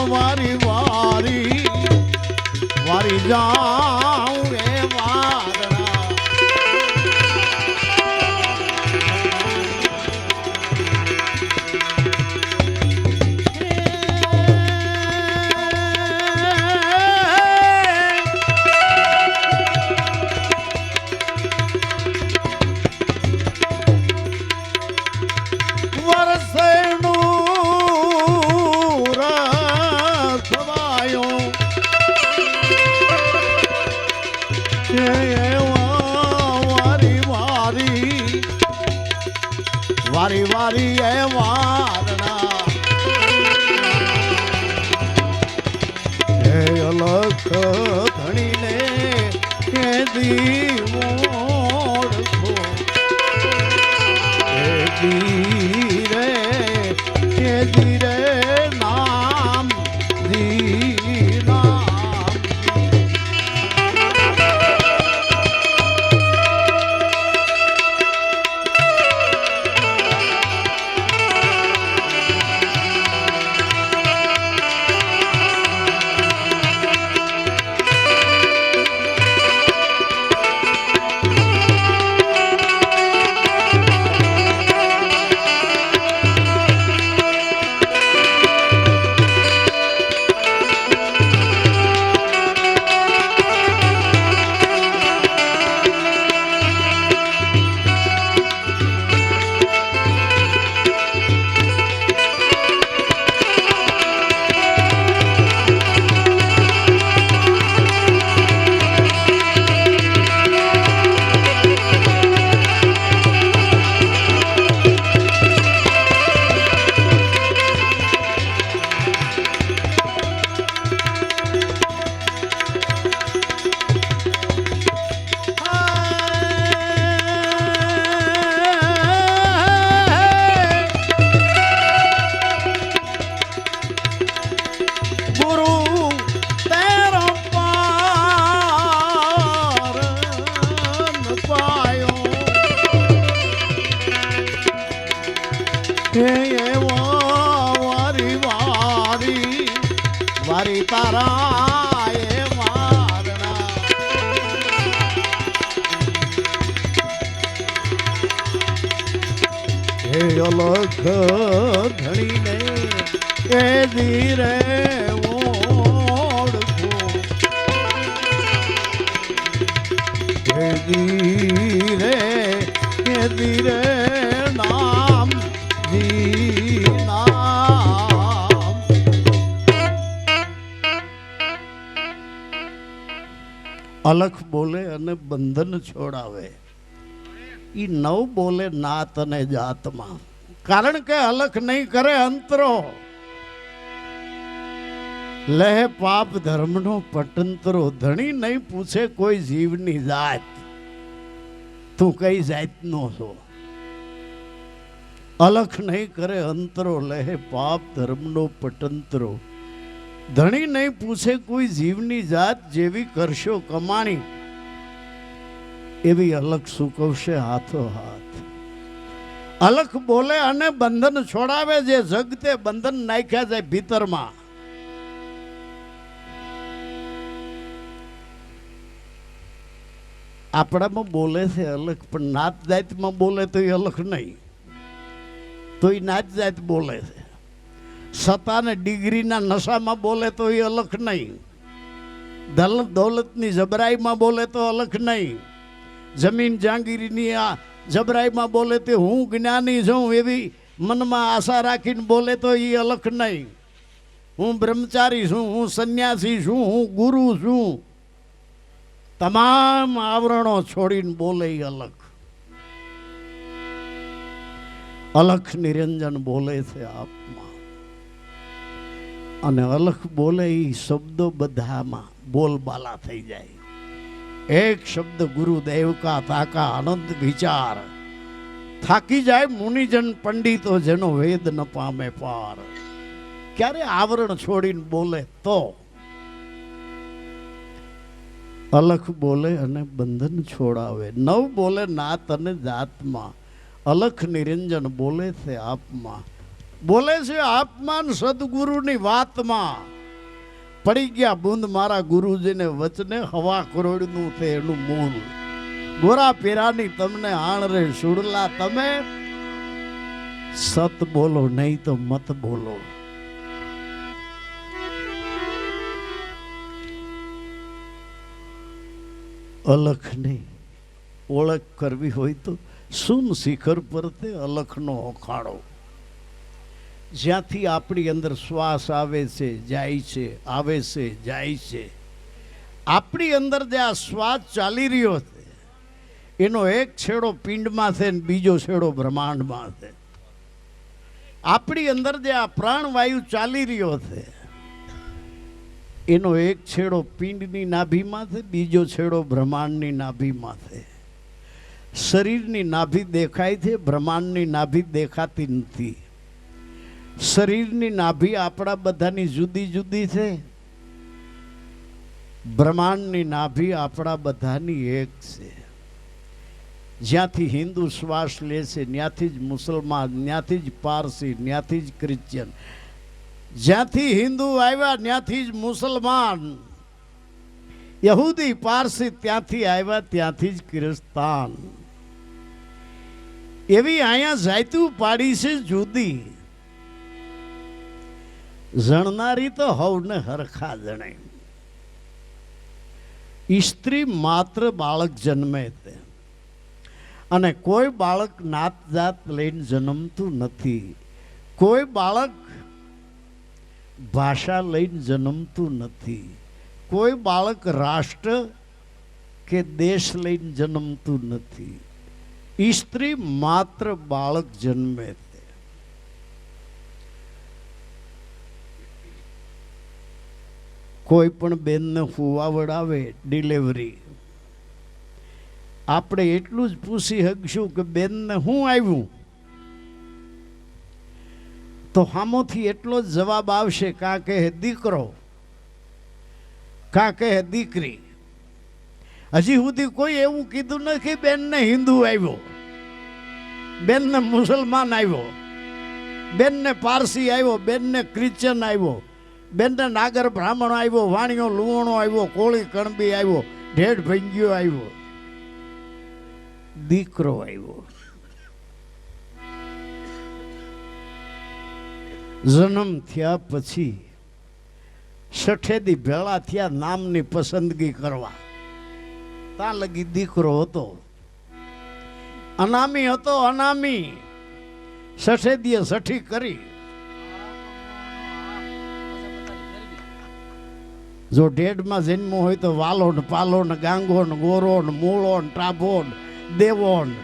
વારી વારી વારી જાઉં એ વાદળા વારી વારી એ વારણા હે અલખ ધણીને કે દીવોડખો હે ધીરે કે ધીરે નામ દી નામ વારી તારા એ વારણા હે અલખ ધણીને એ ધીરે ઓળખો હે ધીરે કે ધીરે નામ જી નામ અલખ બોલે અને બંધન છોડાવે ઈ નવ બોલે નાત અને જાતમાં કારણ કે અલખ નહીં કરે અંતરો લહે પાપ ધર્મનો પટંતરો ધણી નહીં પૂછે કોઈ જીવની જાત તું કઈ જાતનો છો અલખ નહીં કરે અંતરો લહે પાપ ધર્મનો પટંતરો ધણી નહીં પૂછે કોઈ જીવની જાત જેવી કરશો કમાણી એવી અલખ સૂકવશે હાથો હાથ અલખ બોલે અને બંધન છોડાવે જે જગતે બંધન નાખ્યા જાય ભીતરમાં આપણામાં બોલે છે અલખ પણ નાત જાતમાં બોલે તો એ અલખ નહીં તો એ નાત જાત બોલે છે સત્તાને ડિગ્રીના નશામાં બોલે તો એ અલખ નહીં દોલતની જબરાઈમાં બોલે તો અલખ નહીં જમીન જાંગીરીની આ જબરાઈમાં બોલે તો હું જ્ઞાની છું એવી મનમાં આશા રાખીને બોલે તો એ અલખ નહીં હું બ્રહ્મચારી છું હું સંન્યાસી છું હું ગુરુ છું તમામ આવરણો છોડીને બોલે એ અલખ અલખ નિરંજન બોલે છે આપમાં અને અલખ બોલે એ શબ્દો બધામાં બોલબાલા થઈ જાય એક શબ્દ ગુરુદેવ કા તાકા આનંદ વિચાર થાકી જાય મુનિજન પંડિતો જેનો વેદ ન પામે પાર ક્યારે આવરણ છોડીને બોલે તો અલખ બોલે અને બંધન છોડાવે નવ બોલે નાત અને જાતમાં અલખ નિરંજન બોલે છે આપમાં, બોલે છે આપમાં સદગુરુની વાતમાં. પડી ગયા બુંદ મારા ગુરુજીને વચને, હવા કરોડનું છે એનું મૂળ. ગોરા પીરાની તમને આણ રે સુડલા, તમે સત બોલો નહીં તો મત બોલો. અલખની ઓળખ કરવી હોય તો સુન શિખર પર તે અલખનો અખાડો. જ્યાંથી આપણી અંદર શ્વાસ આવે છે જાય છે, આવે છે જાય છે, આપણી અંદર જે આ શ્વાસ ચાલી રહ્યો છે એનો એક છેડો પિંડમાં છે ને બીજો છેડો બ્રહ્માંડમાં છે. આપણી અંદર જે આ પ્રાણવાયુ ચાલી રહ્યો છે એનો એક છેડો પિંડની નાભીમાં છે, બીજો છેડો બ્રહ્માંડની નાભીમાં છે. શરીરની નાભી દેખાય છે, બ્રહ્માંડની નાભી દેખાતી નથી. શરીરની નાભી આપણા બધાની જુદી જુદી છે, બ્રહ્માંડની નાભી આપણા બધાની એક છે. જ્યાંથી હિન્દુ શ્વાસ લે છે ત્યાંથી જ મુસલમાન, ત્યાંથી જ પારસી, ત્યાંથી જ ક્રિશ્ચિયન. જ્યાંથી હિન્દુ આવ્યા ત્યાંથી જ મુસલમાન, યહૂદી પારસી ત્યાંથી આવ્યા ત્યાંથી જ ક્રિસ્તાન. એવી અહીંયા જાતું પાડી છે જુદી, જણનારી તો હવને હરખા જણે. સ્ત્રી માત્ર બાળક જન્મે છે અને કોઈ બાળક નાત જાત લઈને જન્મતું નથી, કોઈ બાળક ભાષા લઈને જન્મતું નથી, કોઈ બાળક રાષ્ટ્ર કે દેશ લઈને જન્મતું નથી. સ્ત્રી માત્ર બાળક જન્મે છે. કોઈ પણ બેનને ફુવાવડ આવે ડિલિવરી, આપણે એટલું જ પૂછી શકશું કે બેનને શું આવ્યું, તો સામોથી એટલો જ જવાબ આવશે, કાં કહે દીકરો, કાં કહે દીકરી. હજી સુધી કોઈ એવું કીધું નથી બેનને હિન્દુ આવ્યો, બેનને મુસલમાન આવ્યો, બેનને પારસી આવ્યો, બેનને ક્રિશ્ચન આવ્યો, બેનને નાગર બ્રાહ્મણ આવ્યો, વાણિયો લુવણો આવ્યો, કોળી કણબી આવ્યો, ઢેઢ ભંગ્યો આવ્યો, દીકરો આવ્યો. જન્મ થયા પછી સઠેદી ભેળા થયા નામની પસંદગી કરવા. ત્યાં લગી દીકરો હતો, અનામી હતો, અનામી. સઠેદીએ સઠી કરી. જો ઢેઢમાં જન્મ હોય તો વાલો ને પાલો ને ગાંગો ને ગોરો ને મૂળો ને ટાભો ને દેવો ને,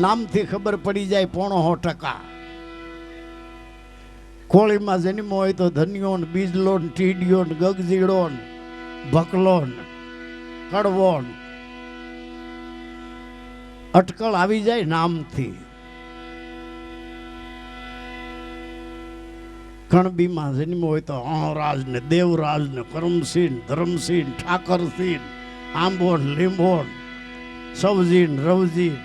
નામથી ખબર પડી જાય 95%. કોળીમાં જન્મ હોય તો ધનિયો ને બીજલો ને ટીડિયો ને ગગજીડો ને ભકલો ને કડવો ને, અટકળ આવી જાય નામથી. કણબીમાં જન્મ હોય તો અણરાજ ને દેવરાજ ને કરમસિંહ, ધરમસિંહ, ઠાકરસિંહ, આંબોન, લીંબોન, સવજીન, રવજીન.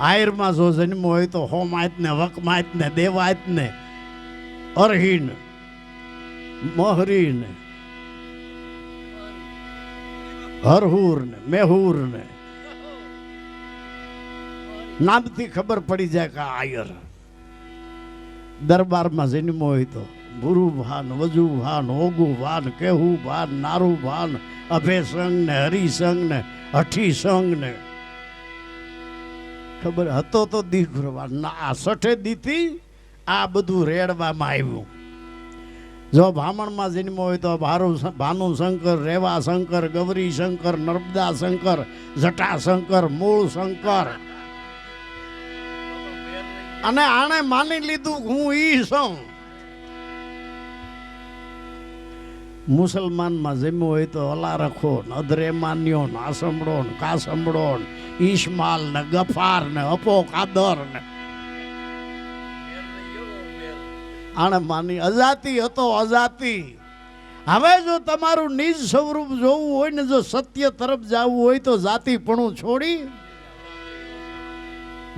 આયરમાં જો જન્મ હોય તો હોમાયત ને વકમાયત ને દેવાયત ને અરહીન, મહરીન, હરહુર ને મેહુર ને, નામથી ખબર પડી જાય કે આયર. દરબારમાં જન્મ હોય તો ગુરુ ભાન, વજુ ભાન, ઓગુ ભાન, કેહુ ભાન, નારુ ભાન, અભેસંગ ને હરિસંગ ને હઠી સંગ ને. ખબર હતો તો દીકરો. આ સઠે દીથી આ બધું રેડવામાં આવ્યું. જો બ્રાહ્મણમાં જન્મ હોય તો ભાનુ શંકર, રેવા શંકર, ગૌરી શંકર, નર્મદા શંકર, જટા શંકર, મૂળ શંકર. અને આણે માની લીધું હું ઈ છું. મુસલમાનમાં જન્મ હોય તો અલા રખો, અધરેમાન્યો, આસમડો, કાસમડો, ઈશમાલ ને ગફાર ને અપો કાદર ને. આણે માની. અજાતિ હતો, અજાતિ. હવે જો તમારું નિજ સ્વરૂપ જોવું હોય ને, જો સત્ય તરફ જવું હોય તો જાતિપણું છોડી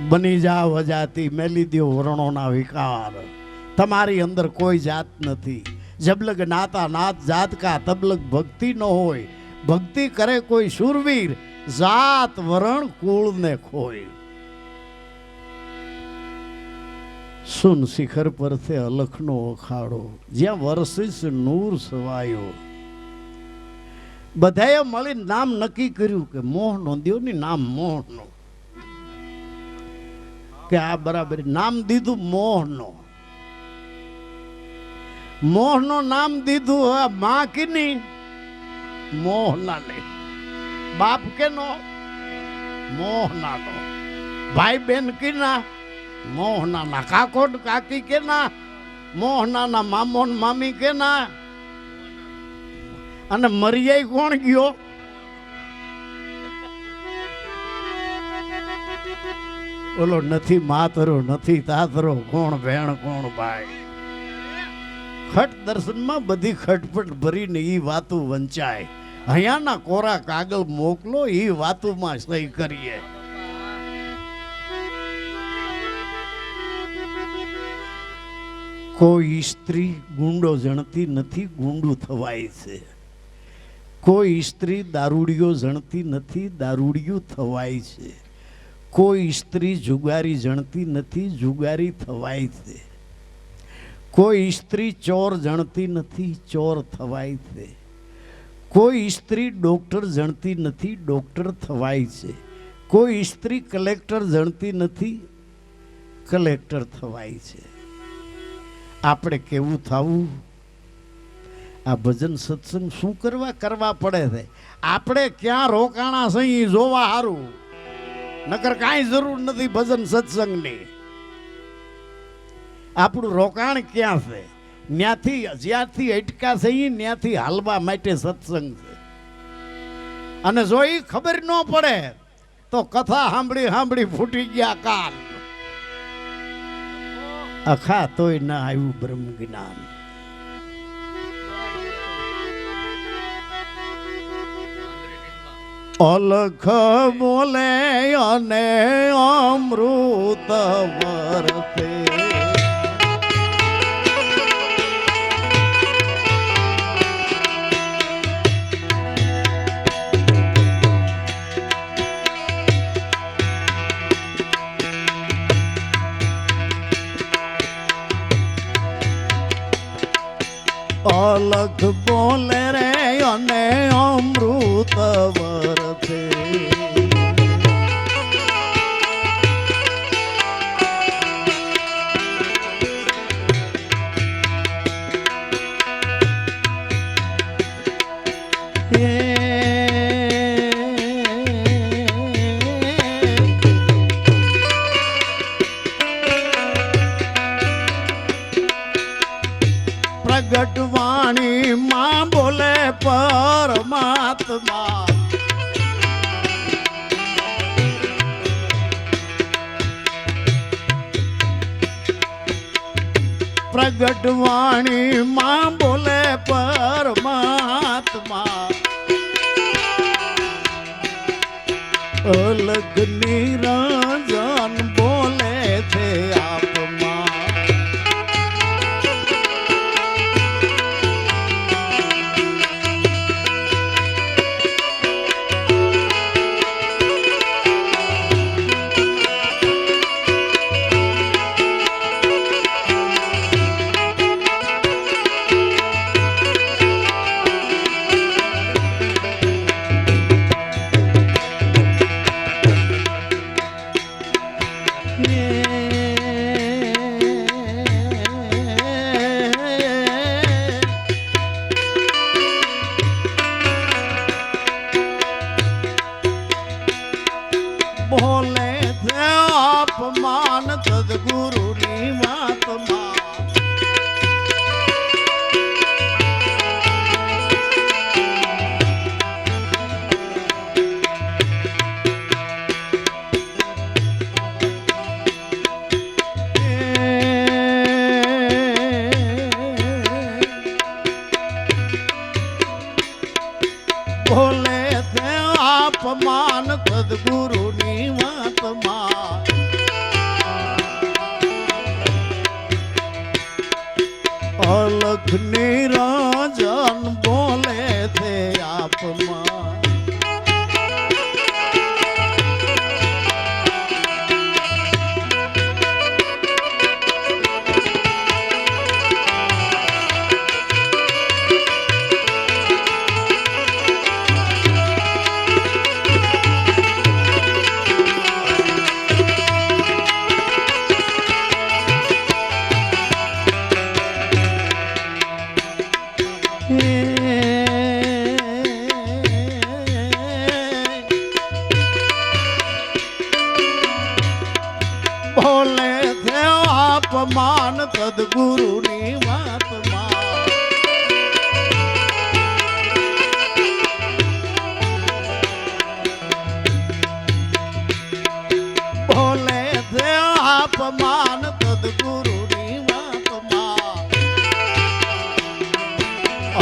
બની જાવ અજાતિ, મેલી દો વર્ણોના વિકાર. તમારી અંદર કોઈ જાત નથી. જબલગ નાતા નાત જાત કા તબલગ ભક્તિ ન હોય. ભક્તિ કરે કોઈ શૂરવીર, જાત વરણ કુળ ને ખોય. સુન શિખર પર સે અલખનો અખાડો, જ્યાં વરસીસ નૂર સવાયો. બધાએ મળી નામ નક્કી કર્યું કે મોહનો દ્યો ને નામ મોહનો, કે આ બરાબર નામ દીધું મોહનો. મોહનો નામ દીધું. હવે માં કીની મોહના ને, બાપ કે નો મોહના નો, ભાઈ બેન કીના મોહના ના, કાકોડ કાકી કે ના મોહના ના, મામોન મામી કે ના. અને મરિયાઈ કોણ ગયો? ઓલો નથી માતરો નથી તાતરો, કોણ ભેણ કોણ ભાઈ. ખટ દર્શનમાં બધી ખટપટ ભરીને ઈ વાતું વંચાય. અહીંયાના કોરા કાગળ મોકલો, ઈ વાતુમાં સહી કરીએ. કોઈ સ્ત્રી ગુંડો જણતી નથી, ગુંડું થવાય છે. કોઈ સ્ત્રી દારૂડિયો જણતી નથી, દારૂડિયું થવાય છે. કોઈ સ્ત્રી જુગારી જણતી નથી, જુગારી થવાય છે. કોઈ સ્ત્રી ચોર જણતી નથી, ચોર થવાય છે. કોઈ સ્ત્રી ડોક્ટર જણતી નથી, ડોક્ટર થવાય છે. કોઈ સ્ત્રી કલેક્ટર જણતી નથી, કલેક્ટર થવાય છે. આપણે કેવું થવું? આ ભજન સત્સંગ શું કરવા પડે છે? આપણે ક્યાં રોકાણા છે જોવા હારું, નકર કાંઈ જરૂર નથી ભજન સત્સંગની. આપણું રોકાણ ક્યાં છે? ન્યાથી જ્યાંથી અટકા છે ત્યાંથી હાલવા માટે સત્સંગ છે. અને જો એ ખબર ન પડે તો કથા સાંભળી સાંભળી ફૂટી ગયા કાન. અખા તોય ના આવ્યું બ્રહ્મ જ્ઞાન. અલખ બોલે અને અમૃત વરસે. અલખ બોલે રે અને અમૃત વરસે. પ્રગટવાણી માં બોલે પરમાત્મા. પ્રગટવાણી માં બોલે પરમાત્મા. અલગ નિરંજન બોલે છે આપમાં. બોલે છે અપમાન સદગુરુની વાતમાં. અલખ નિરંજન બોલે છે આપમાં બોલે છે આપમાન સદગુરુની વાતમાં બોલે છે આપમાન સદગુરુની વાતમાં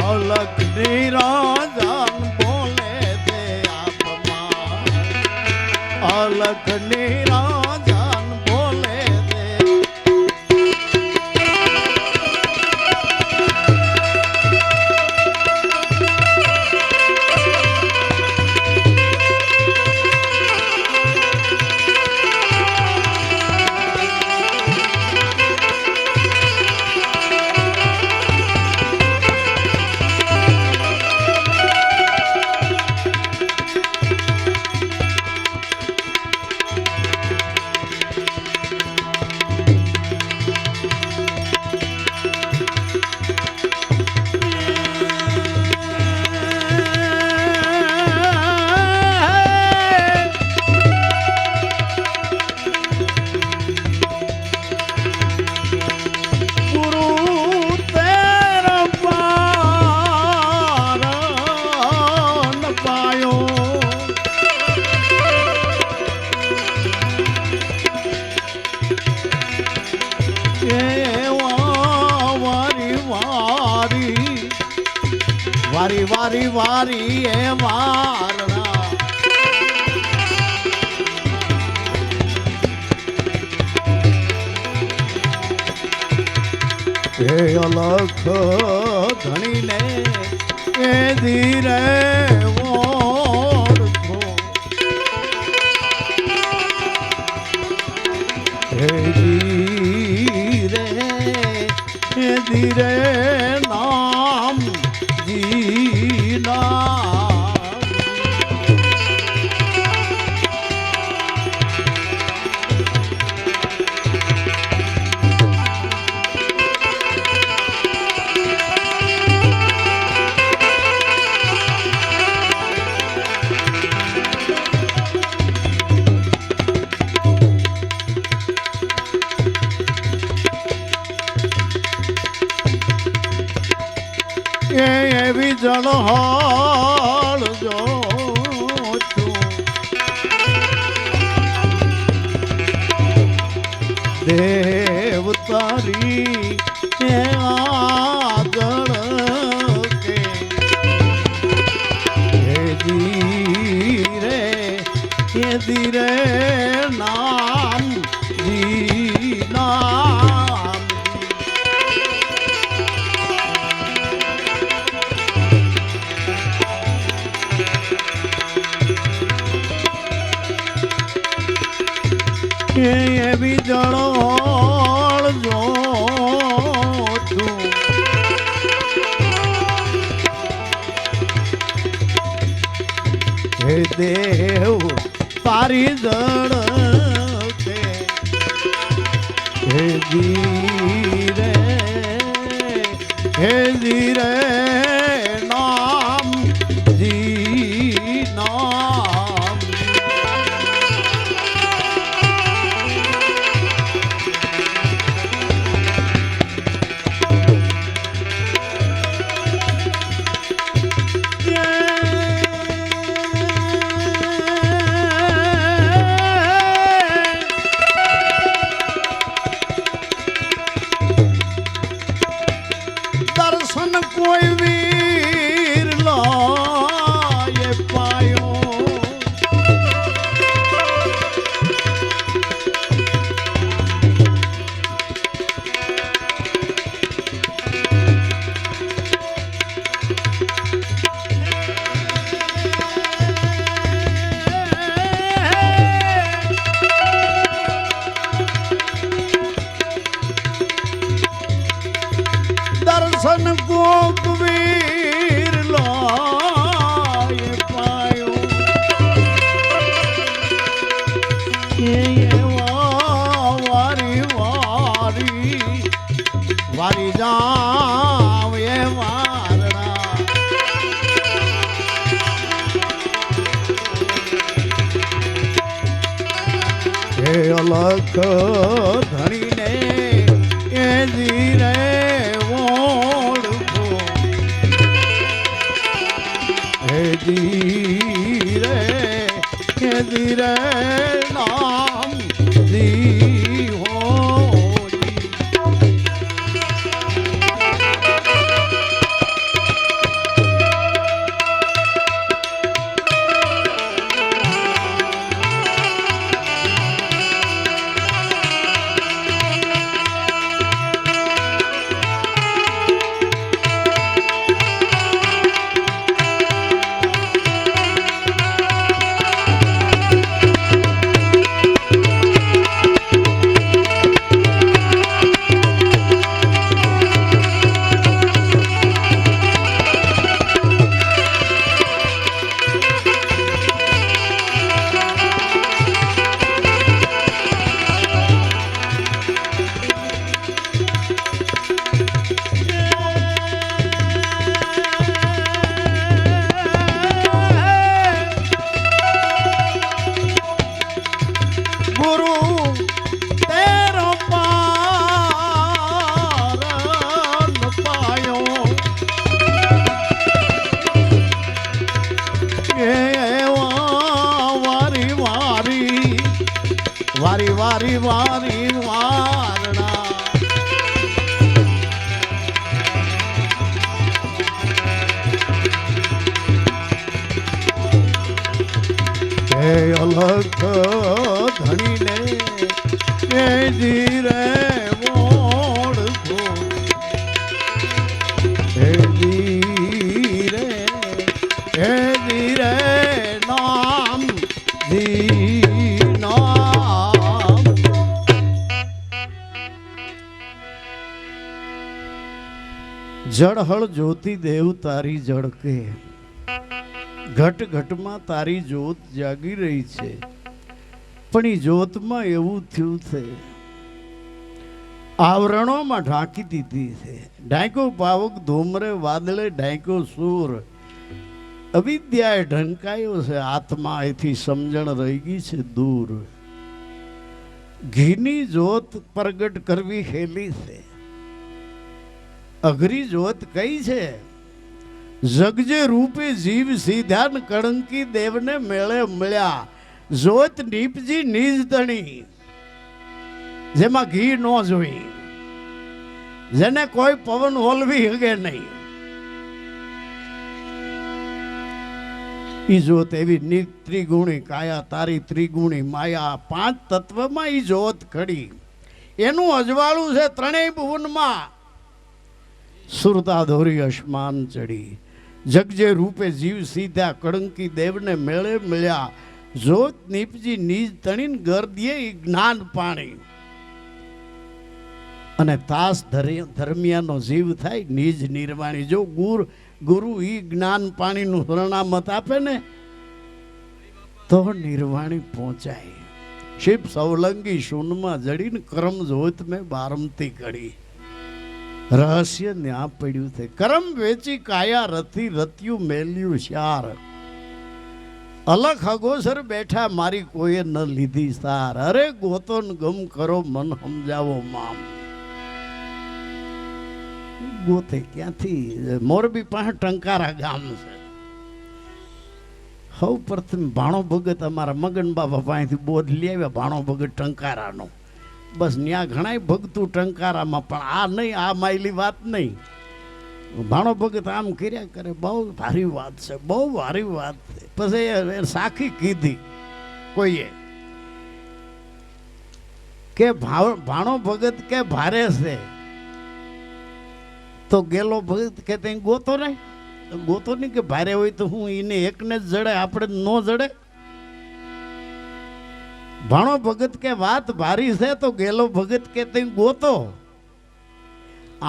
અલખ નિરંજન બોલે છે આપમાં અલખ નિરંજન બોલે છે વારી વારી વારી એ મારણા એ અલખ ધણીને એ ધીરે ઓળખો એ ધીરે નામ એવી જળહળ જો દેવ તારી આગળ કે ધીરે નામ નામ એવી જળોળ જો તું હે દેવ તારી જળ કે હે ધીરે નામ નામ કબીર લાય પાયો વારી વારી વારી જાવ એ વારણા હે અલખ ધણીને એ ધીરે ઓળખો હે ધીરે નામ દી હોજી વારી વારી વારી વારણા હે અલખ ધણીને એ ધીરે ઓળખો હે ધીરે નામ ધી જળહળ જ્યોતિ દેવ તારી જળકે ઘટ ઘટમાં તારી જ્યોત જાગી રહી છે પણ એ જ્યોતમાં એવું થયું છે આવરણોમાં ઢાંકી દીધી છે ઢાંક્યો પાવક ધૂમરે વાદળે ઢાંક્યો સૂર અવિદ્યાએ ઢંકાયો છે આત્મા એથી સમજણ રહી ગઈ છે દૂર ઘીની જ્યોત પ્રગટ કરવી હેલી છે અઘરી જોત કઈ છે જગજે રૂપે જીવ સીધા કળંકી દેવને મેળે મળ્યા જોત નીપજી નીજ તણી જેમાં ઘી ન જોઈ જેને કોઈ પવન ઓલવી હગે નહીં ઈ જોત એવી ત્રિગુણી કાયા તારી ત્રિગુણી માયા પાંચ તત્વમાં ઈ જોત ખડી એનું અજવાળું છે ત્રણેય ભુવનમાં સુરતા ધોરી અસમાન ચડી જગજે રૂપે જીવ સીધા કળંકી દેવને મેળે મળ્યા જોત નીપજી નીજ તણીન ગરદીએ જ્ઞાન પાણી અને તાસ ધર્મિયાનો જીવ થાય નીજ નિર્વાણી જો ગુરુ ઈ જ્ઞાન પાણીનું શરણામત આપે ને તો નિર્વાણી પહોંચાય શિવ સૌલંગી શૂનમાં જડીને કરમ જોત મેં બારમતી કડી રહસ્ય ન્યા પડ્યું છે કરમ વેચી કાયા રથી રત્યું મેલ્યું શાર અલખ અગોસર બેઠા મારી કોઈએ ન લીધી સાર અરે ગોતો ન ગમ કરો મન સમજાવો મામ ગોતે ક્યાંથી મોરબી પાસે ટંકારા ગામ છે સૌ પ્રથમ ભાણો ભગત અમારા મગન બાબા પાસેથી બોધ લઈ આવ્યા ભાણો ભગત ટંકારાનો બસ ત્યાં ઘણા ભગતું ટંકારામાં પણ આ નહીં આ માયલી વાત નહીં ભાણો ભગત આમ કર્યા કરે બહુ ભારી વાત છે બહુ ભારી વાત છે પછી સાખી કીધી કોઈએ કે ભાણો ભગત કે ભારે છે તો ગેલો ભગત કે તે ગોતો નહીં કે ભારે હોય તો હું એને એકને જ જડે આપણે ન જડે ભાણો ભગત કે વાત ભારી છે તો ગેલો ભગત કે તે ગોતો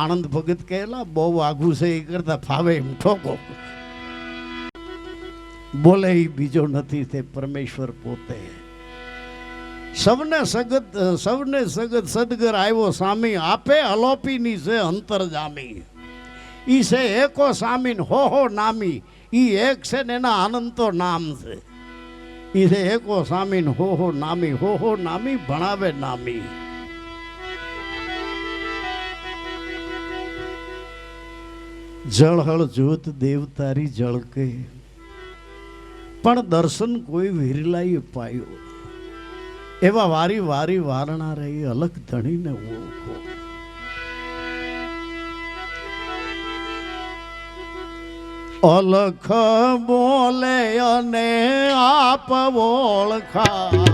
આનંદ ભગત કહેલા બહુ આઘું છે એ કરતા ફાવે એમ ઠોકો. બોલે એ બીજો નથી, તે પરમેશ્વર પોતે. સૌને સગત સદગર આવ્યો સામી, આપે અલોપીની છે અંતર જામી. ઈ છે એકો સામીન હો નામી, ઈ એક છે ને એના આનંદ તો નામ છે. ઈ છે એકો સામીન હો નામી ભણાવે નામી. જળહળ જોત દેવ તારી જળકે, પણ દર્શન કોઈ વિરલાઈ પાયો. એવા વારી વારી વારણા રહી અલગ ધણીને ઓળખો. અલખ બોલે અને આપ ઓળખાવે.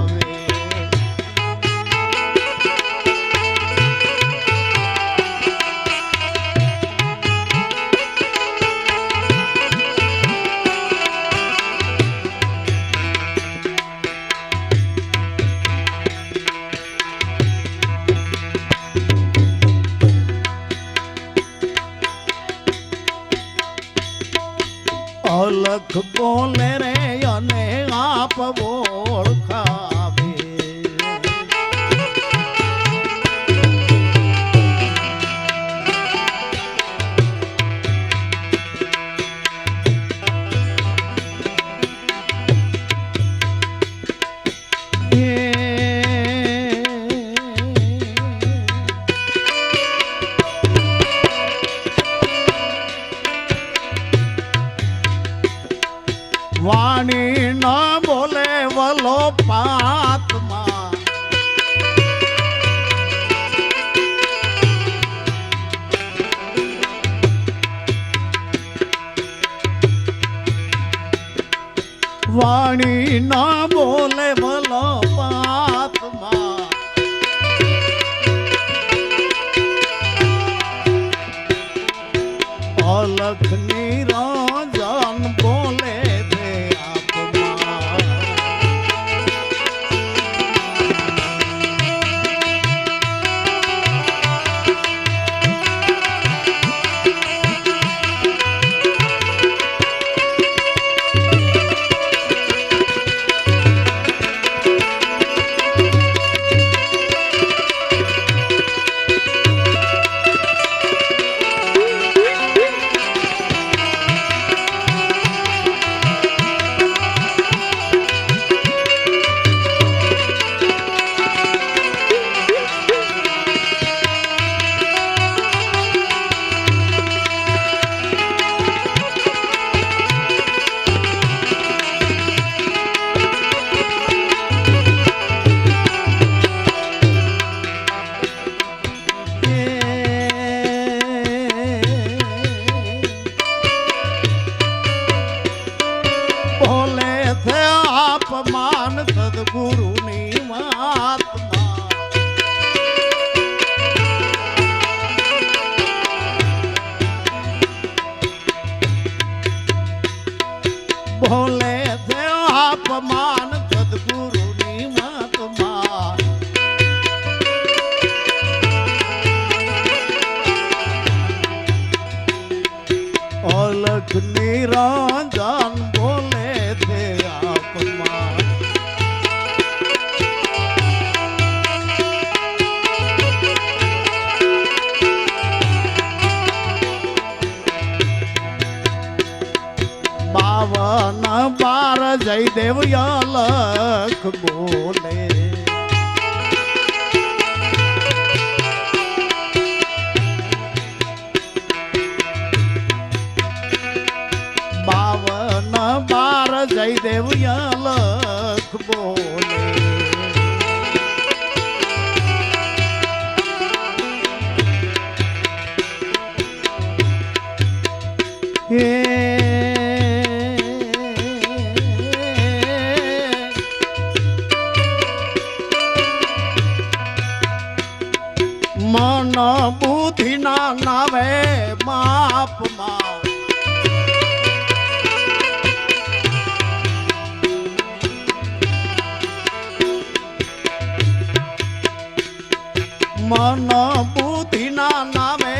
અલખ બોલે રે અને આપ ઓળખાવે. વાણી ન બોલે વલો પાતમાં, વાણી ન બોલે વલો પાતમાં. અલખ નિરંજન બોલે માન સદગુરુની મહાત્મા. ભોલે છે અપમાન સદગુરુની મહાત્મા. અલખ નિરંજન બોલે છે આપમાં. બાવન બાર જયદેવ અલખ બોલે. બાવન બાર જયદેવ અલખ બોલે. મન બુદ્ધિ ના નાવે માપમાં. મન બુદ્ધિ ના નામે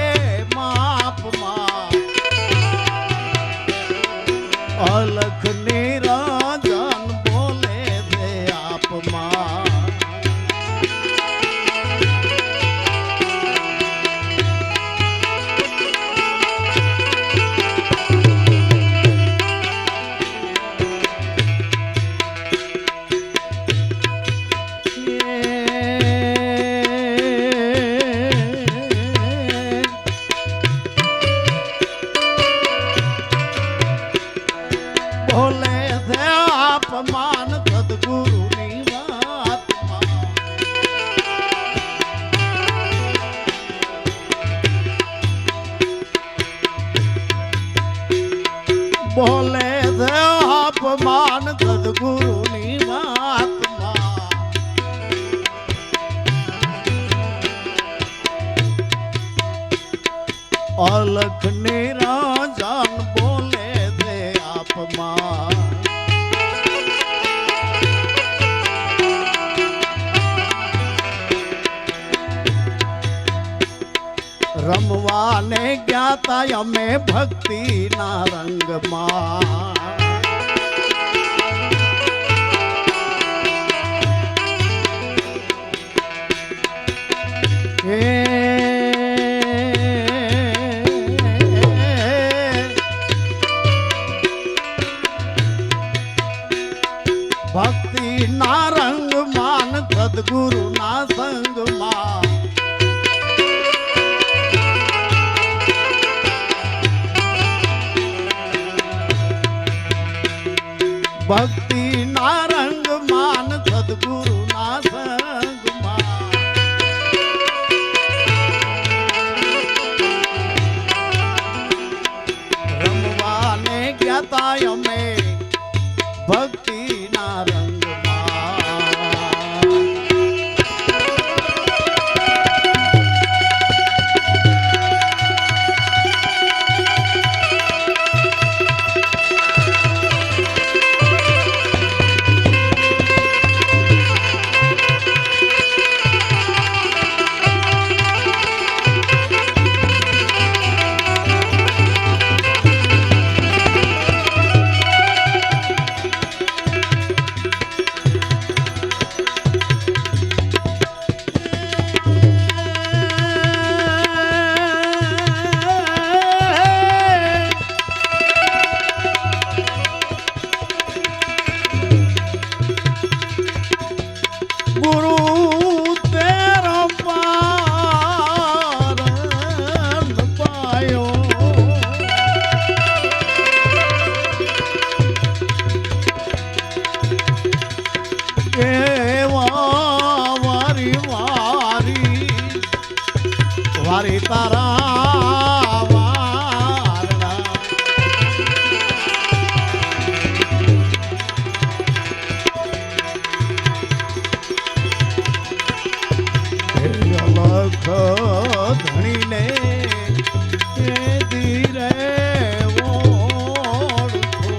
આપમાં અલખ નિરંજન બોલે છે આપમાં બોલે છે આપમાન સદગુરુની વાતમાં બોલે છે આપમાન સદગુરુની વાતમાં અલખ નિરંજન બોલે છે આપમાં રમવાને ગયા તા અમે ભક્તિના રંગમાં ભક્તિના રંગમાં સદગુરુના સંગમાં ભક્તિના રંગમાં સદગુરુના સંગમાં રમવાને ગયા તા અમે ભક્તિના રંગમાં ગુરુ તેરો પારણ પાયો એવા વારી વારી વારી તારા વારણા અલખ ધણીને ધીરે ઓળખો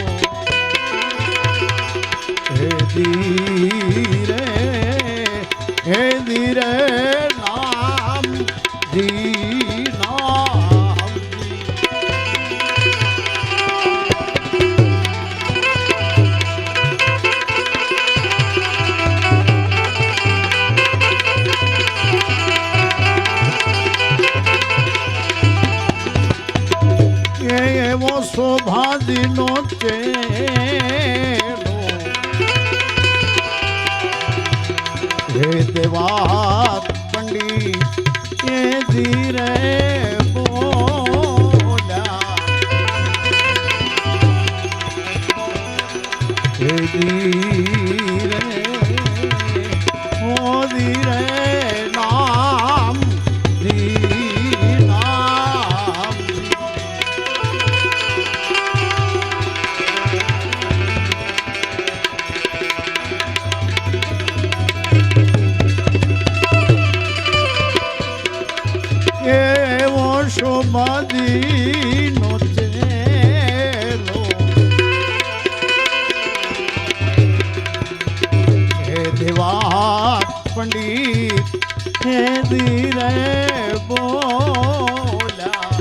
ધીરે ધીરે નામ જી નામ એવો શોભાજીનો ચેલો હે દેવા પંડિત એ ધીરે બોલ્યા હે ધીરે ઓ ધીરે નામ નામ એવો શોભાજીનો ચેલો હે દેવા પંડિત હે ધીરે બોલ્યા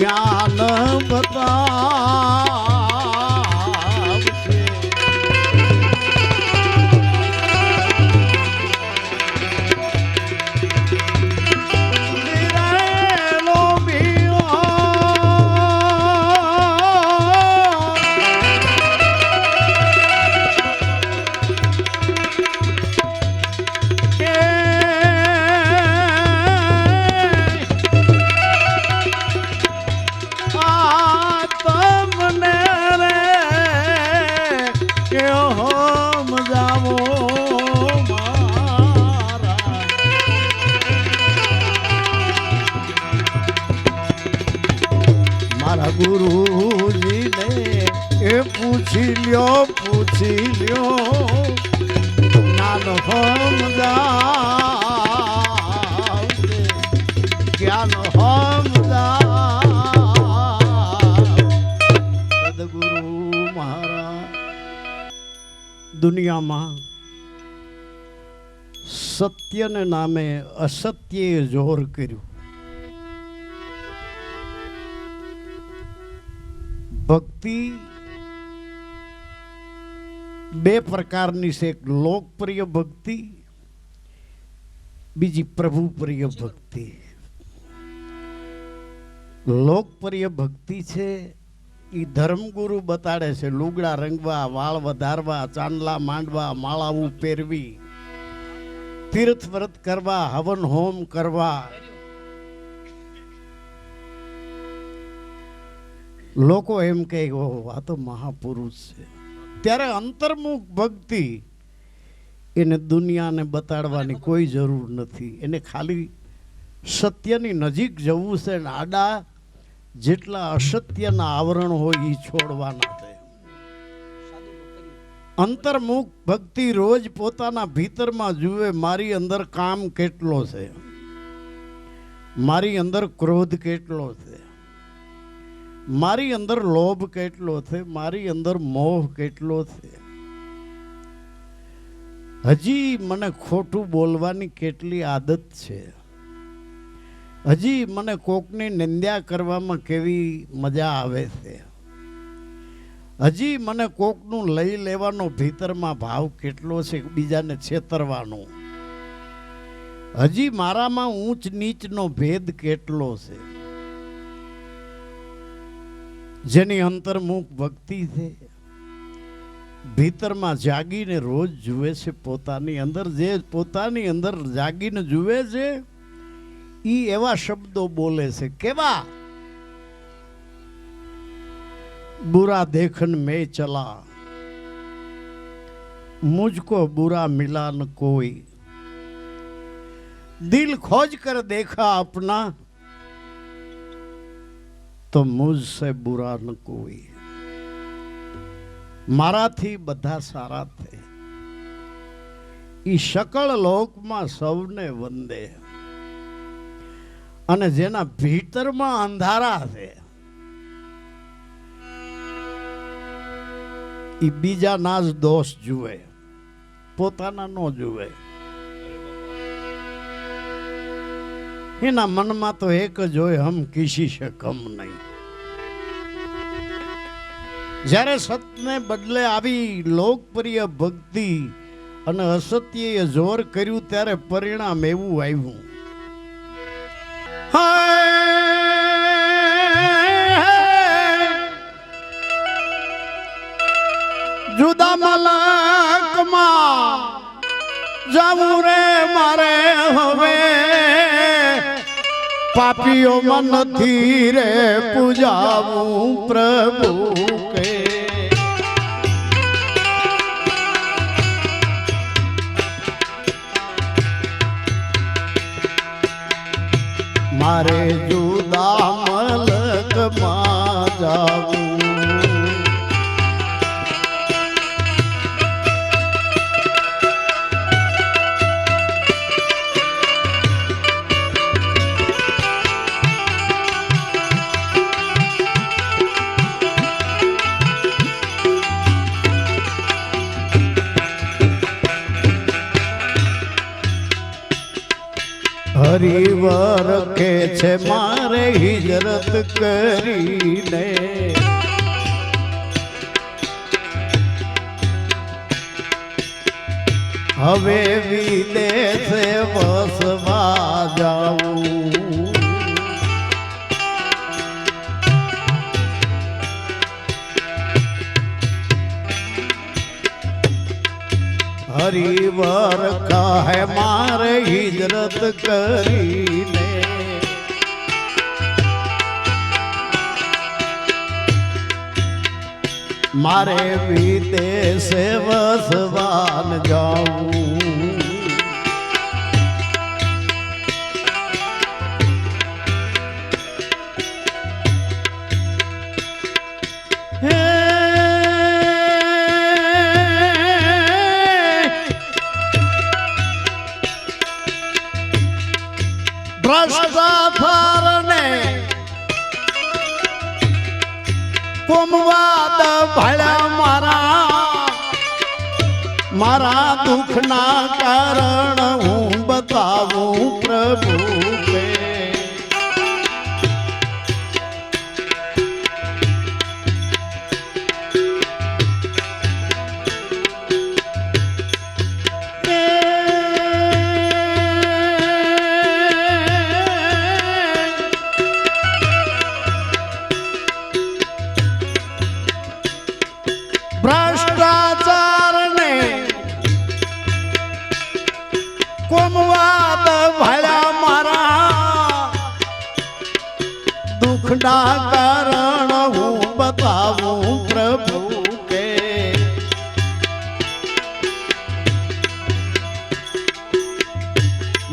જ્ઞાન બતાવશે. નિરાયેલો ગુરુજીને એ પૂછી લ્યો જ્ઞાન સમજાવશે, જ્ઞાન સમજાવ. સદગુરુ મહારાજ દુનિયામાં સત્યને નામે અસત્યએ જોર કર્યું. ભક્તિ બે પ્રકારની છે, એક લોકપ્રિય ભક્તિ, બીજી પ્રભુ પ્રિય ભક્તિ. લોકપ્રિય ભક્તિ છે એ ધર્મગુરુ બતાડે છે, લુગડા રંગવા, વાળ વધારવા, ચાંદલા માંડવા, માળાઓ પહેરવી, તીર્થ વ્રત કરવા, હવન હોમ કરવા. લોકો એમ કહે આ તો મહાપુરુષ છે. ત્યારે અંતર્મુખ ભક્તિ એને દુનિયાને બતાડવાની કોઈ જરૂર નથી. એને ખાલી સત્યની નજીક જવું છે ને આડા જેટલા અસત્યના આવરણ હોય એ છોડવાના છે. અંતર્મુખ ભક્તિ રોજ પોતાના ભીતરમાં જુએ મારી અંદર કામ કેટલો છે, મારી અંદર ક્રોધ કેટલો છે, મારી અંદર લોભ કેટલો છે, મારી અંદર મોહ કેટલો છે, હજી મને ખોટું બોલવાની કેટલી આદત છે, હજી મને કોકની નિંદ્યા કરવામાં કેવી મજા આવે છે, હજી મને કોકનું લઈ લેવાનો ભીતરમાં ભાવ કેટલો છે, બીજાને છેતરવાનો, હજી મારામાં ઊંચ નીચનો ભેદ કેટલો છે. જેની અંતર્મુખ ભક્તિ છે ભીતરમાં જાગીને રોજ જુએ છે પોતાની અંદર, જે પોતાની અંદર જાગીને જુએ છે એ એવા શબ્દો બોલે છે. કેવા? बुरा देखन में चला, मुझको बुरा मिला न कोई, दिल खोज कर देखा अपना तो मुझसे बुरा न कोई. મારાથી બધા સારા થે, ઈ શકળ લોકમાં સૌને વંદે. અને જેના ભીતરમાં અંધારા છે ઈ બીજા ના જ દોષ જુએ, પોતાના નો જુએ. એના મનમાં તો એક જ હોય, હમ કિસી સે કમ નહીં. જ્યારે સતને બદલે આવી લોકપ્રિય ભક્તિ અને અસત્યએ જોર કર્યું ત્યારે પરિણામ એવું આવ્યું. જુદા મલકમાં જાવું રે મારે હવે, પાપીઓમાં નથી રે પૂજાવું પ્રભુ કે. મારે જુદા મલકમાં જાવું. હરિવર કે છે મારે હિજરત કરીને હવે વિદેશે વસવા જાઉં હરિવર કહે મારે હિજરત કરીને મારે વિદેશે વસવાન જાઉં ભ્રષ્ટાચારને કોમવાદ ભળ્યા મારા દુઃખના કારણ હું બતાવું પ્રભુ કે ભ્રષ્ટાચારને કોમવાદ ભળ્યા મારા દુઃખના કારણ હું બતાવું પ્રભુ કે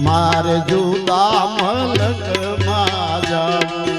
મારે જુદા મલકમાં જાવું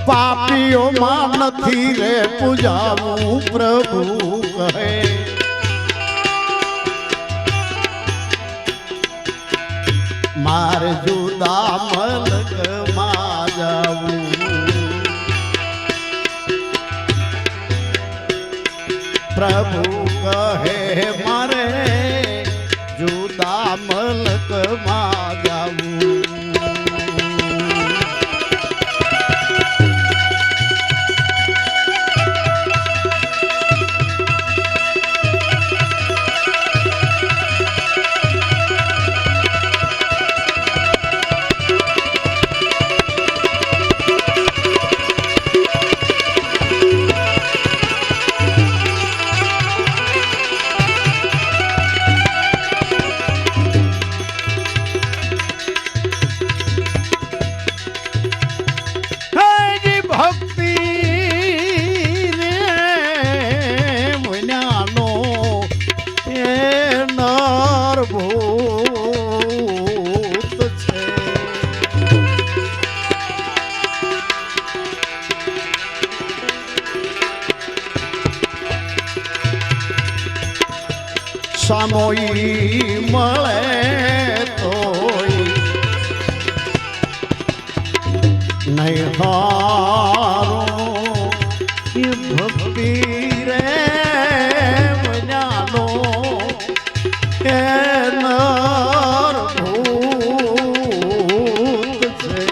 પાપીઓમાં નથી રે પૂજાવું પ્રભુ કહે મારે જુદા મલકમાં જાવું પ્રભુ કહે મારે જુદા મલકમાં જાવું સામોઈ મળે તોય નહીં હારો એ ભક્તિ રે મજાનો એ નર ભૂત છે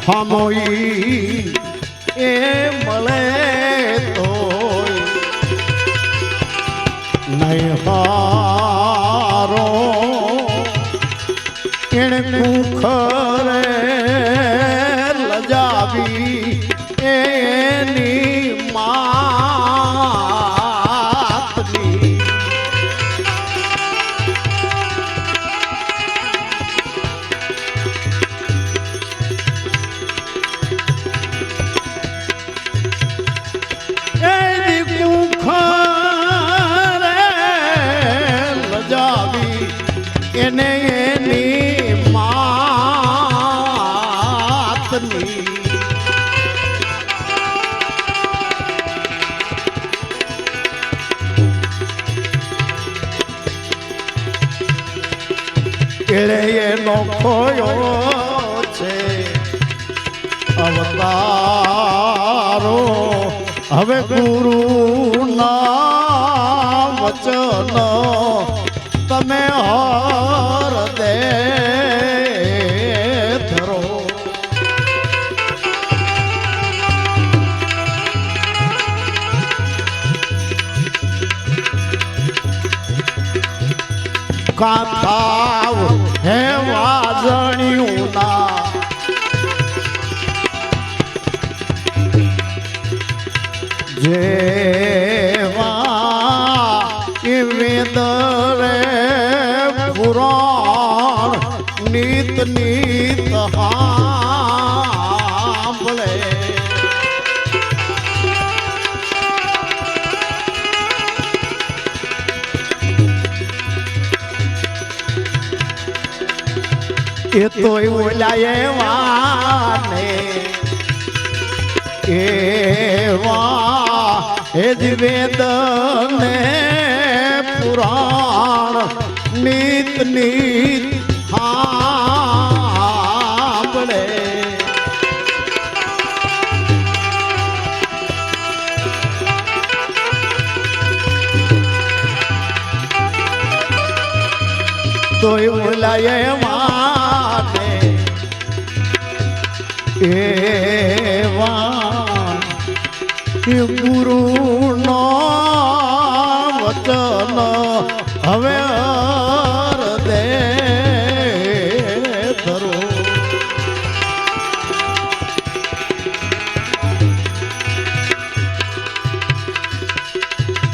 હમોઈ એ મળે તોય નહીં હારો નાતની એળે એનો ખોયો છે અવતારો હવે ગુરુ ના વચન તમે હર દે ધરો કાથાવ હે વાજણિયું ના જેવા વેદ રે પુરાણ નીત નીત સાંભળે એ તો ઓલા એવાને એવા એ જ વેદ ને પુરાણ નીત નીત સાંભળે તો ઓલા એવાને એવા ગુરુ નો વચન હવે હૃદય ધરો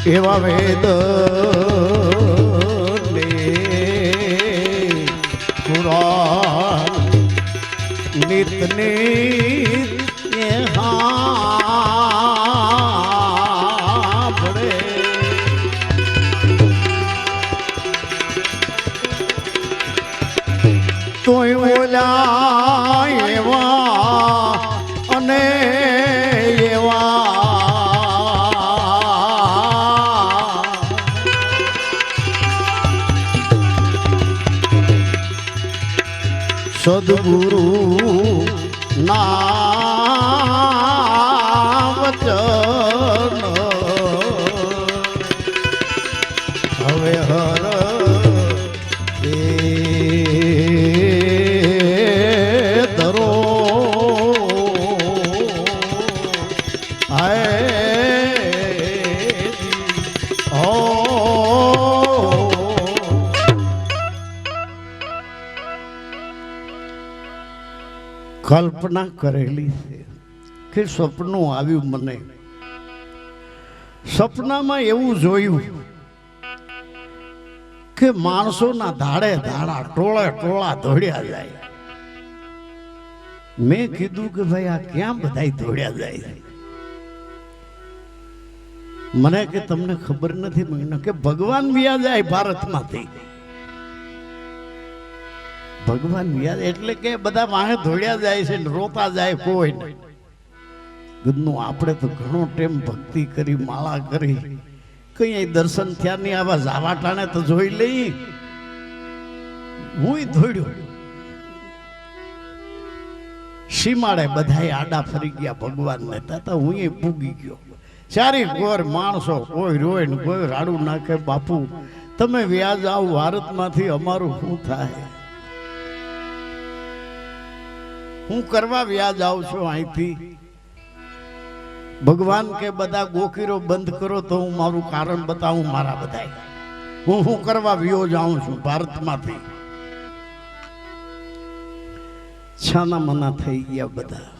એવા વેદ ને પુરાણ નિત નિત સાંભળે તોય ઓલા એવા અને એવા સદગુરુ ના વચન હવે હર દે ધરો કલ્પના કરેલી છે કે સપનું આવ્યું મને સપનામાં એવું જોયું કે માણસોના ધાડે ધાડા ટોળે ટોળા દોડ્યા જાય મેં કીધું કે ભાઈ આ ક્યાં બધા દોડ્યા જાય મને કે તમને ખબર નથી મને કે ભગવાન વ્યા જાય ભારતમાંથી ભગવાન યાદ એટલે કે બધા વાહે દોડ્યા જાય છે ને રોતા જાય કોઈ ગદનું આપણે તો ઘણો ટાઈમ ભક્તિ કરી માળા કરી કઈ દર્શન થયા નહીં આવા જાવાટાને તો જોઈ લઈ હું દોડ્યો સીમાડે બધા આડા ફરી ગયા ભગવાન ને તાતા હું પૂગી ગયો ચારી ગોર માણસો કોઈ રોય ને કોઈ રાડું નાખે બાપુ તમે વ્યાજ આવ ભારતમાંથી અમારું શું થાય હું કરવા વ્યાજ આવું છું અહીંથી ભગવાન કે બધા ગોકીરો બંધ કરો તો હું મારું કારણ બતાવું મારા બધા હું કરવા વ્યો જાઉં છું ભારતમાંથી છાના મના થઈ ગયા બધા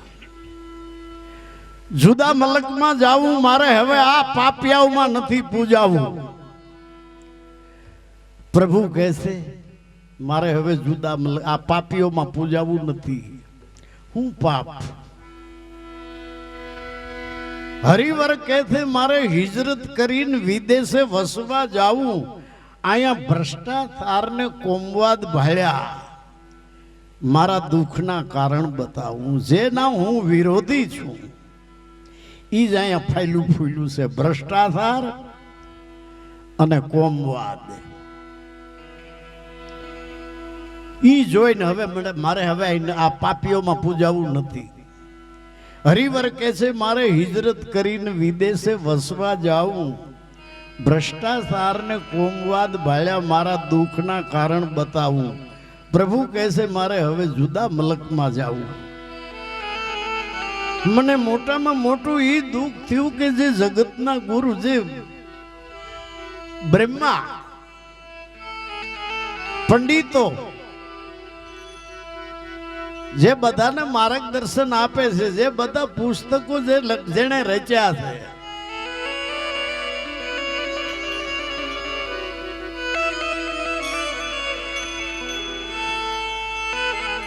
જુદા મલકમાં જાવું મારે હવે આ પાપિયાઓમાં નથી પૂજાવું પ્રભુ કહેશે મારે હવે જુદા આ પાપીઓમાં પૂજાવું નથી હું પાપ હરિવર કહે છે મારે હિજરત કરીને વિદેશે વસવા જાવું અહીંયા ભ્રષ્ટાચારને કોમવાદ ભાળ્યા મારા દુઃખના કારણ બતાવું, જેના હું વિરોધી છું ઈ જ અહીંયા ફાયલું ફૂલ્યું છે, ભ્રષ્ટાચાર અને કોમવાદ. ઈ જોઈને હવે મારે હવે આ પાપીઓમાં પૂજાવું નથી. હરિવર કહે છે મારે હિજરત કરીને વિદેશે વસવા જાવું, ભ્રષ્ટાચાર ને કોમવાદ ભાળ્યા મારા દુઃખના કારણ બતાવું. પ્રભુ કહે છે મારે હવે જુદા મલકમાં જાવું. મને મોટામાં મોટું એ દુઃખ થયું કે જે જગતના ગુરુ જે બ્રહ્મા પંડિતો જે બધાને માર્ગદર્શન આપે છે, જે બધા પુસ્તકો જેણે રચ્યા છે,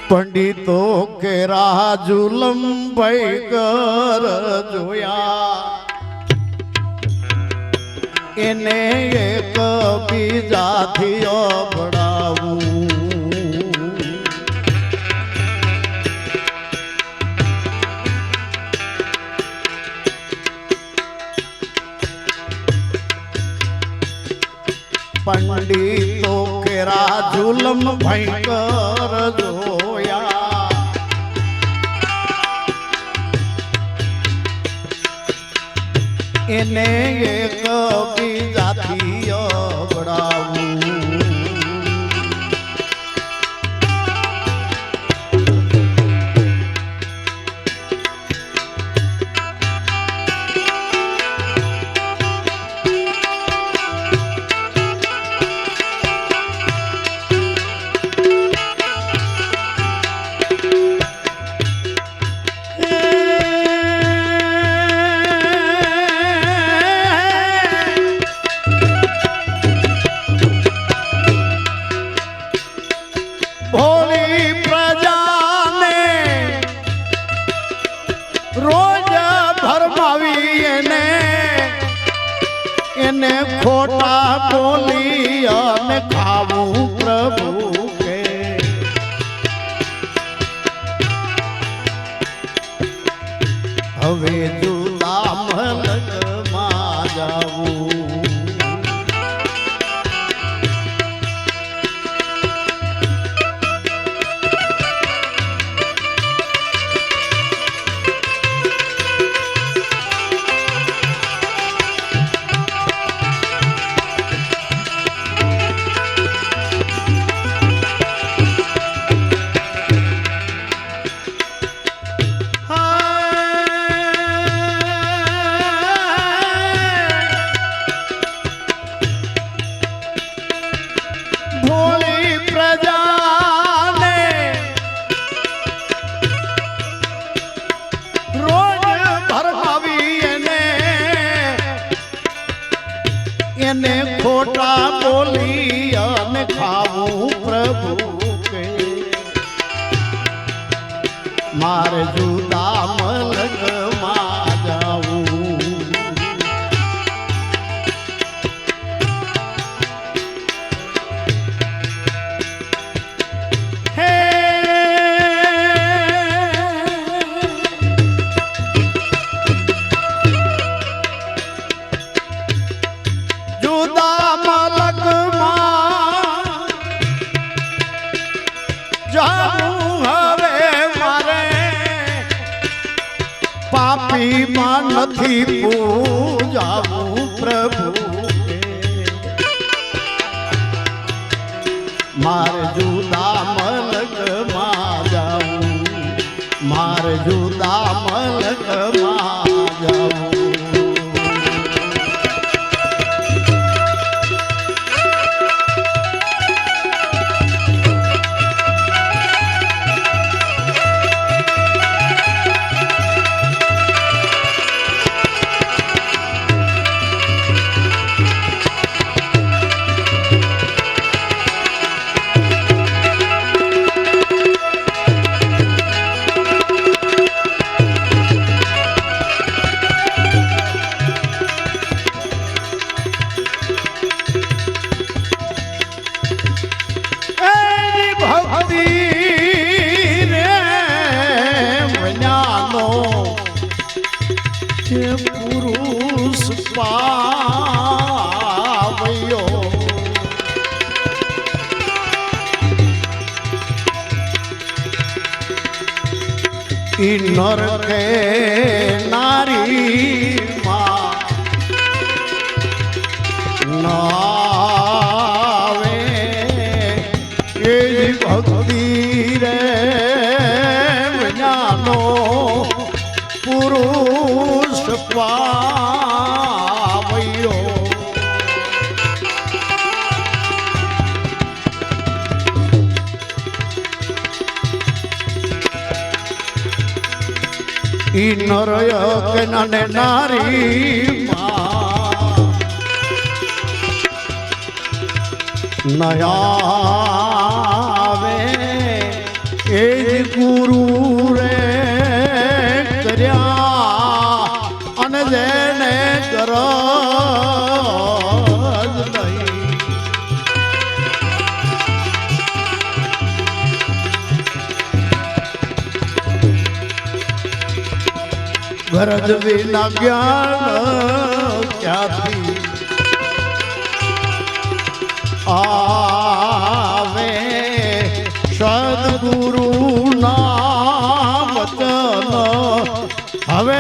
પંડિતો કે રાહ જુલમ ભાઈ કર જોયા, એને એક બીજાથી અબડાવું. પંડિતો કેરા જુલમ ભયંકર જોયા, એને એક બીજાથી અબડાવું. એને ખોટા બોલી અને ખાવું પ્રભુ કે હવે જુદા મલકમાં જાવું. એને ખોટા બોલી અને ખાવું પ્રભુ કે મારે જુદા મલકમાં જાવું. હે જુદા મલકમાં જાવું હવે મારે, પાપીમાં નથી પૂજાવું પ્રભુ કે મારે જુદા મલકમાં જાવું, મારે જુદા મલકમાં જાવું. જે પુરુષ પાવ્યો ઈ નર કે નારી માં નાવે એ ભક્તિ રે જ્ઞાનો પુરુષ પાવ્યો ઈ નરય કે નાને નારી નયાવે એ ગુરુ રે કર્યા અને જેને ગરજ નહીં ગરજ વિના જ્ઞાન ક્યાંથી આવે સદગુરુ ના વચન હવે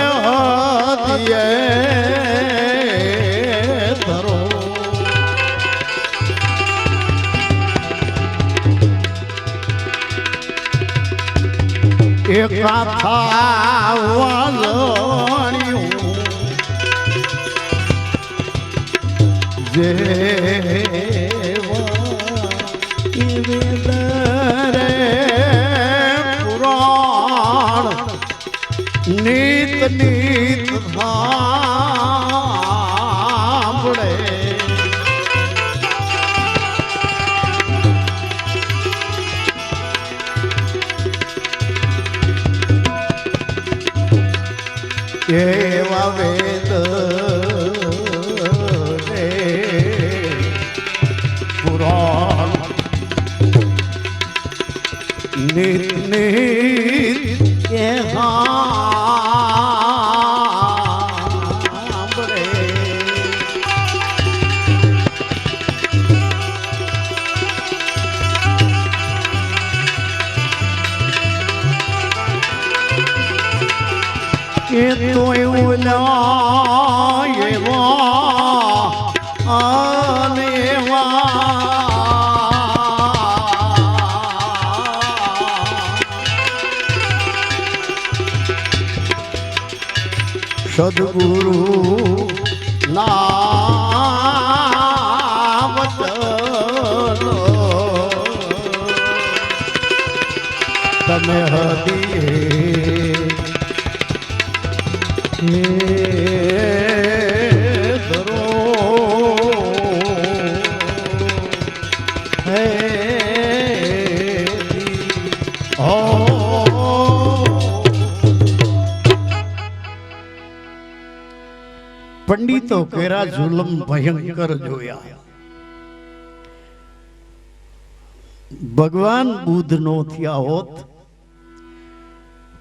હદિયે ધરો એક ગાથા વાલણ્યું જે પુરાણ નીત નીત સાંભળે એવા વેદ રે પુરાણ નીત નીત કે સાંભળે એ તો એવું ના એવા અને સદગુરુ ના વચન તમે હદિયે ધરો હે પંડિતો કેરા જુલમ ભયંકર જોયા ભગવાન બુદ્ધ નો થયા હોત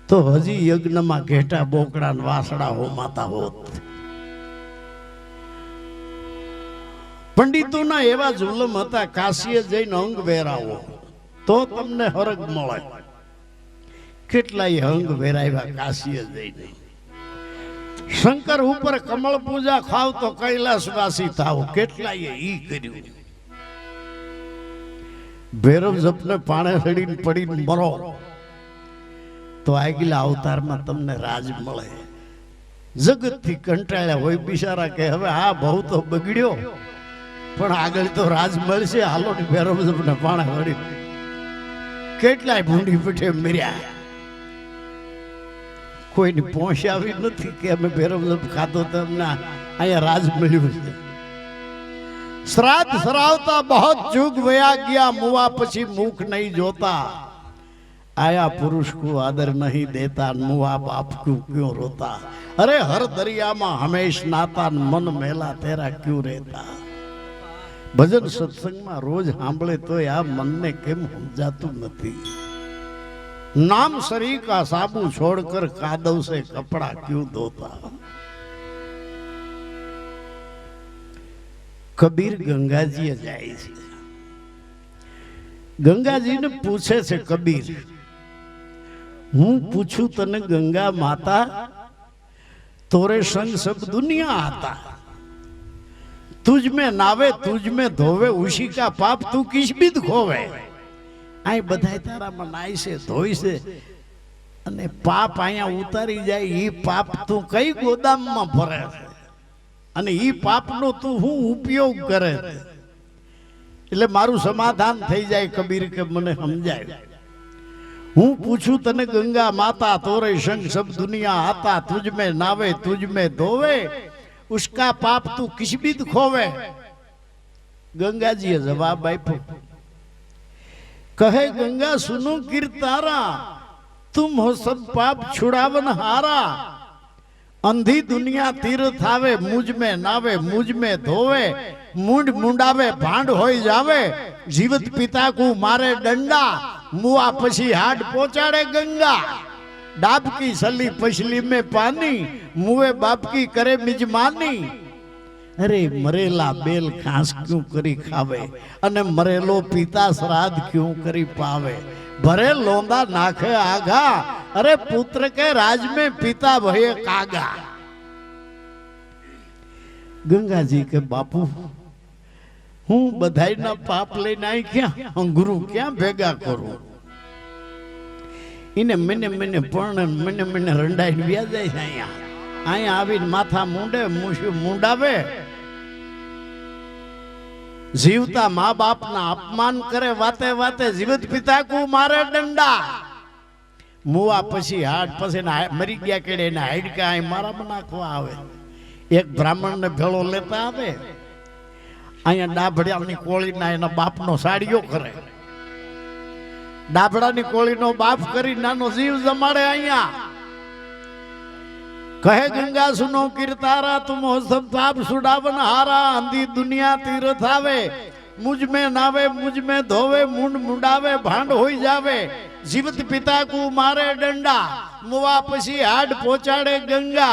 તો હજી યજ્ઞમાં ઘેટા બોકડા વાસડા હોમાતા હોત પંડિતોના એવા જુલમ હતા કાશીએ જઈને અંગ વેરાવો તો તમને હરગ મળે કેટલાય અંગ વેરાવ્યા કાશીએ જઈને શંકર ઉપર કમળ પૂજા ખાવ તો કૈલાસવાસી થાવ કેટલાય ઈ કર્યું ભૈરવ જપને પાણે સડીને પડીને મરો તો આગલા અવતારમાં તમને રાજ મળે જગતથી કંટાળ્યા હોય બિચારા કે હવે આ બહુ તો બગડ્યો પણ આગળ તો રાજ મળશે હાલો ને ભૈરવ જપને પાણે સડી કેટલાય ભૂંડી પીઠે મર્યા કોઈની પહોંચ આવી નથી કે અમે ભૈરવ જપ ખાધો તો અમને અહીંયા રાજ મળ્યું છે શ્રાદ્ધ સરાવતા बहुत जुग वया गया मुआ પછી मुख नहीं जोता आया पुरुष को आदर नहीं देता मुआ बाप को क्यों रोता अरे हर दरिया में हमेश नाता मन मेला तेरा क्यों रहता भजन सत्संग में रोज सांभळे तो आ मन ने केम समझातुं નથી नाम शरीर का साबु छोड़कर कादव से कपड़ा क्यों धोता કબીર ગંગાજીએ જાય છે. ગંગાજીને પૂછે છે કબીર, હું પૂછું તને ગંગા માતા, તોરે સંગ સબ दुनिया आता, तुझ में नावे तुझ में धोवे, उसी का पाप तू किस बिद खोवे. આ બધાય તારામાં નાય છે, ધોઈ છે, અને પાપ અહીંયા ઉતારી જાય. ઈ પાપ તું કઈ ગોદામમાં ભરે છે, અને ઈ પાપનો તું હું ઉપયોગ કરે છે? એટલે મારું સમાધાન થઈ જાય. કબીર કે મને સમજાય. હું પૂછું તને ગંગા માતા, તોરે સંગ સબ दुनिया आता, तुझ में नावे तुझ में धोवे, उसका पाप तू किस बिद खोवे. गंगाजीए जवाब आप्यो. कहे गंगा सुनो कीर्तारा, तुम हो सब पाप छुड़ावन हारा. अंधी दुनिया तीर्थ आवे, मुझ में नावे मुझ में धोवे, मुंड मुंडावे भांड होई जावे, जीवित पिता को मारे डंडा, मुआ पछी हाड पहुंचाड़े गंगा. डाब की सली पछली में पानी, मुए बाप की करे मिजमानी. अरे मरेला बेल घास क्यों करी खावे, अने मरेलो पिता श्राद्ध क्यों करी पावे. भरे लोंदा नाखे आगा, अरे पुत्र के राज में पिता भये कागा. गंगाजी के बापू, हूँ बधाई ना पाप लेने आई क्या अंगुरु क्या भेगा करूं. इने महीने महीने पण महीने महीने रंडाई व्या जाय छे. अहींया आवीने माथा मूंडे मूछ्યું मूंडावे, जीवता माँ बाप ना अपमान करे, वाते वाते जीवित पिता को मारे डंडा. मुआ पछी हाड पछी मरी गया केड़े ना हाडका आई मारा नाखवा आवे. एक ब्राह्मण ने भेळो लेता आवे, अहींया डाभड़ियानी कोळीना एना बापनो साड़ियो करे. डाभड़ानी कोळीनो बाप करी नानो जीव जमाड़े. अहींया कहे गंगा सुनो कीर्तारा, तुम हो सब पाप छुड़ावन हारा. अंधी दुनिया तीर्थ आवे, मुझ में नावे मुझ में धोवे, मुंड मुंडावे भांड होई जावे, जीवित पिता को मारे डंडा, मुआ पछी हाड पहुंचाड़े गंगा.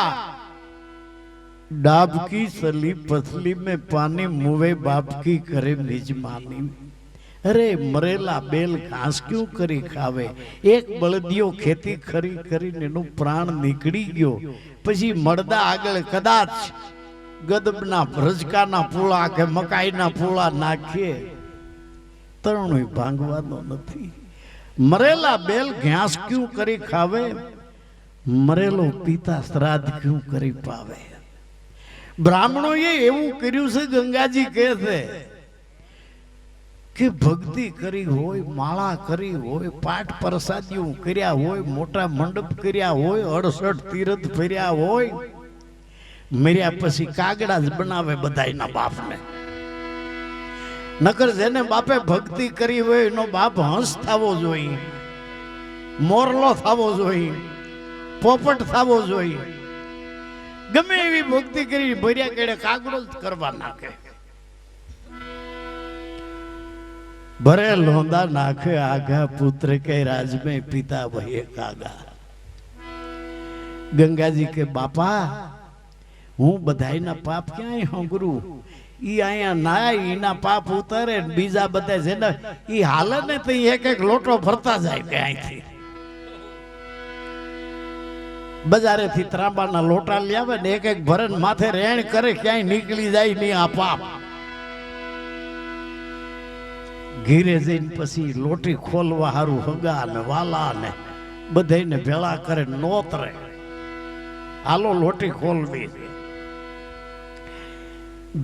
डाब की सली पथली में पानी, मुवे बाप की करे मिजमानी. अरे मरेला बेल घास क्यों करी खावे. एक बळदियो खेती खरी કરીને એનો પ્રાણ નીકળી ગયો, પછી મળદા આગળ કદાચ ગદબના રજકાના પૂળા કે મકાઈના પૂળા નાખીએ, તરણુય ભાંગવાનો નથી. મરેલા બેલ ઘાસ ક્यों કરી ખાવે, મરેલો પિતા શ્રાદ્ધ ક્यों કરી પાવે. બ્રાહ્મણોએ એવું કર્યું છે. ગંગાજી કહે છે કે ભક્તિ કરી હોય, માળા કરી હોય, પાઠ પ્રસાદીઓ કર્યા હોય, મોટા મંડપ કર્યા હોય, 68 તીર્થ ફર્યા હોય, મર્યા પછી કાગડા જ બનાવે બધાયના બાપને. નકર જેને બાપે ભક્તિ કરી હોય એનો બાપ હંસ થવો જોઈએ, મોરલો થવો જોઈએ, પોપટ થવો જોઈએ. ગમે એવી ભક્તિ કરી ભર્યા કેડે કાગડો જ કરવા નાખે. भरे लोंदा नाखे आगा, पुत्र के राज में पिता भये कागा. गंगा जी के बापा, हूँ बधाई ना पाप क्या हूँ गुरु. ई आया नाय इना पाप उतारे, बीजा बता जे ना ई हाले ने तो एक एक लोटो भरता जाए के आई थी. बजारे थी त्रांबा ना लोटा लियावे ने एक एक भरन माथे रेण करे, क्या निकली जाए नहीं आ पाप. ઘીરે જઈને પછી લોટી ખોલવા હારું હગા ને વાલા ને બધાને ભેળા કરે, નોતરે હાલો લોટી ખોલવી.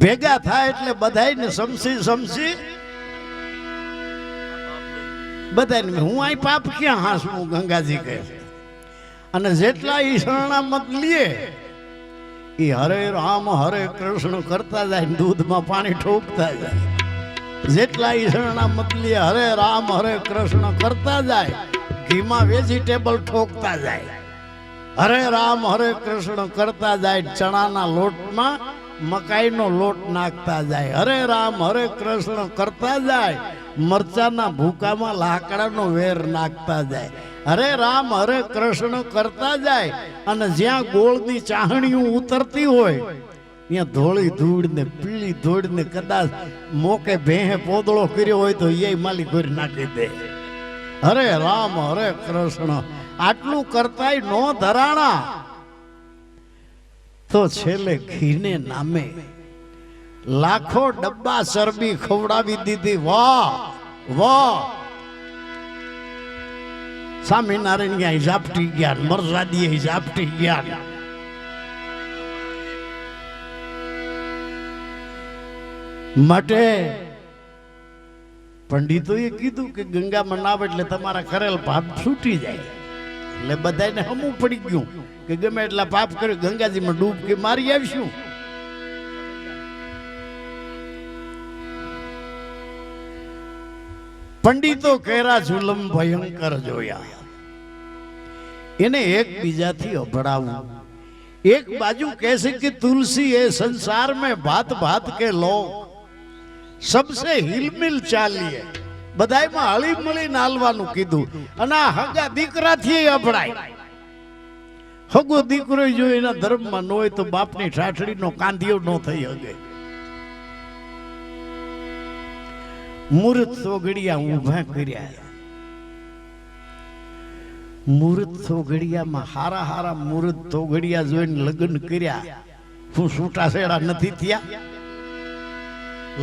ભેગા થાય એટલે બધાને સમસી સમસી બધાને હું આ પાપ ક્યાં હાસું. ગંગાજી કહે અને જેટલા ઈ શરણામત લીએ ઈ હરે રામ હરે કૃષ્ણ કરતા જાય, દૂધમાં પાણી ઠોકતા જાય. જેટલા ઈ શરણામત લીએ હરે રામ હરે કૃષ્ણ કરતા જાય, ઘીમાં વેજીટેબલ ઠોકતા જાય. હરે રામ હરે કૃષ્ણ કરતા જાય, ચણાના લોટમાં મકાઈનો લોટ નાખતા જાય. હરે રામ હરે કૃષ્ણ કરતા જાય, મરચાના ભૂકામાં લાકડાનો વેર નાખતા જાય. હરે રામ હરે કૃષ્ણ કરતા જાય, અને જ્યાં ગોળની ચાહણીઓ ઉતરતી હોય અહીંયા ધોળી ધૂળ ને પીળી ધૂળ ને કદાચ મોકે ભેહે પોદળો કર્યો હોય તો એ માલી કરી નાખી દે. હરે રામ હરે કૃષ્ણ આટલું કરતાય નો ધરાણા તો છેલ્લે ઘીને નામે લાખો ડબ્બા ચરબી ખવડાવી દીધી. વાહ વાહ, સ્વામિનારાયણ ક્યાંય ઝાપટી ગયા, મરસાદી ઝાપટી ગયા. માટે પંડિતોએ કીધું કે ગંગામાં નાવ એટલે તમારા કરેલ પાપ છૂટી જાય. એટલે બધાને હમું પડી ગયું કે ગમે એટલા પાપ કરે ગંગાજીમાં ડૂબકી મારી આવીશું. પંડિતો કેરા જુલમ ભયંકર જોયા. એને એકબીજાથી અભડાવું. એક બાજુ कैसे कि तुलसी है संसार में भात भात के लोग सबसे हिलमिल चालिए. બધાયમાં હળી મળી નાલવાનું કીધું. અને આ હગા દીકરાથી અભડાય. હગો દીકરો જો એના ધર્મમાં ન હોય તો બાપની ઠાઠડીનો કાંધિયો ન થઈ હગે. મૂર્ત સોગડિયા ઊભા કર્યા. મૂર્ત સોગડિયામાં હારા હારા મૂર્ત સોગડિયા જોઈને લગ્ન કર્યા. હું છૂટાછેડા નથી થયા,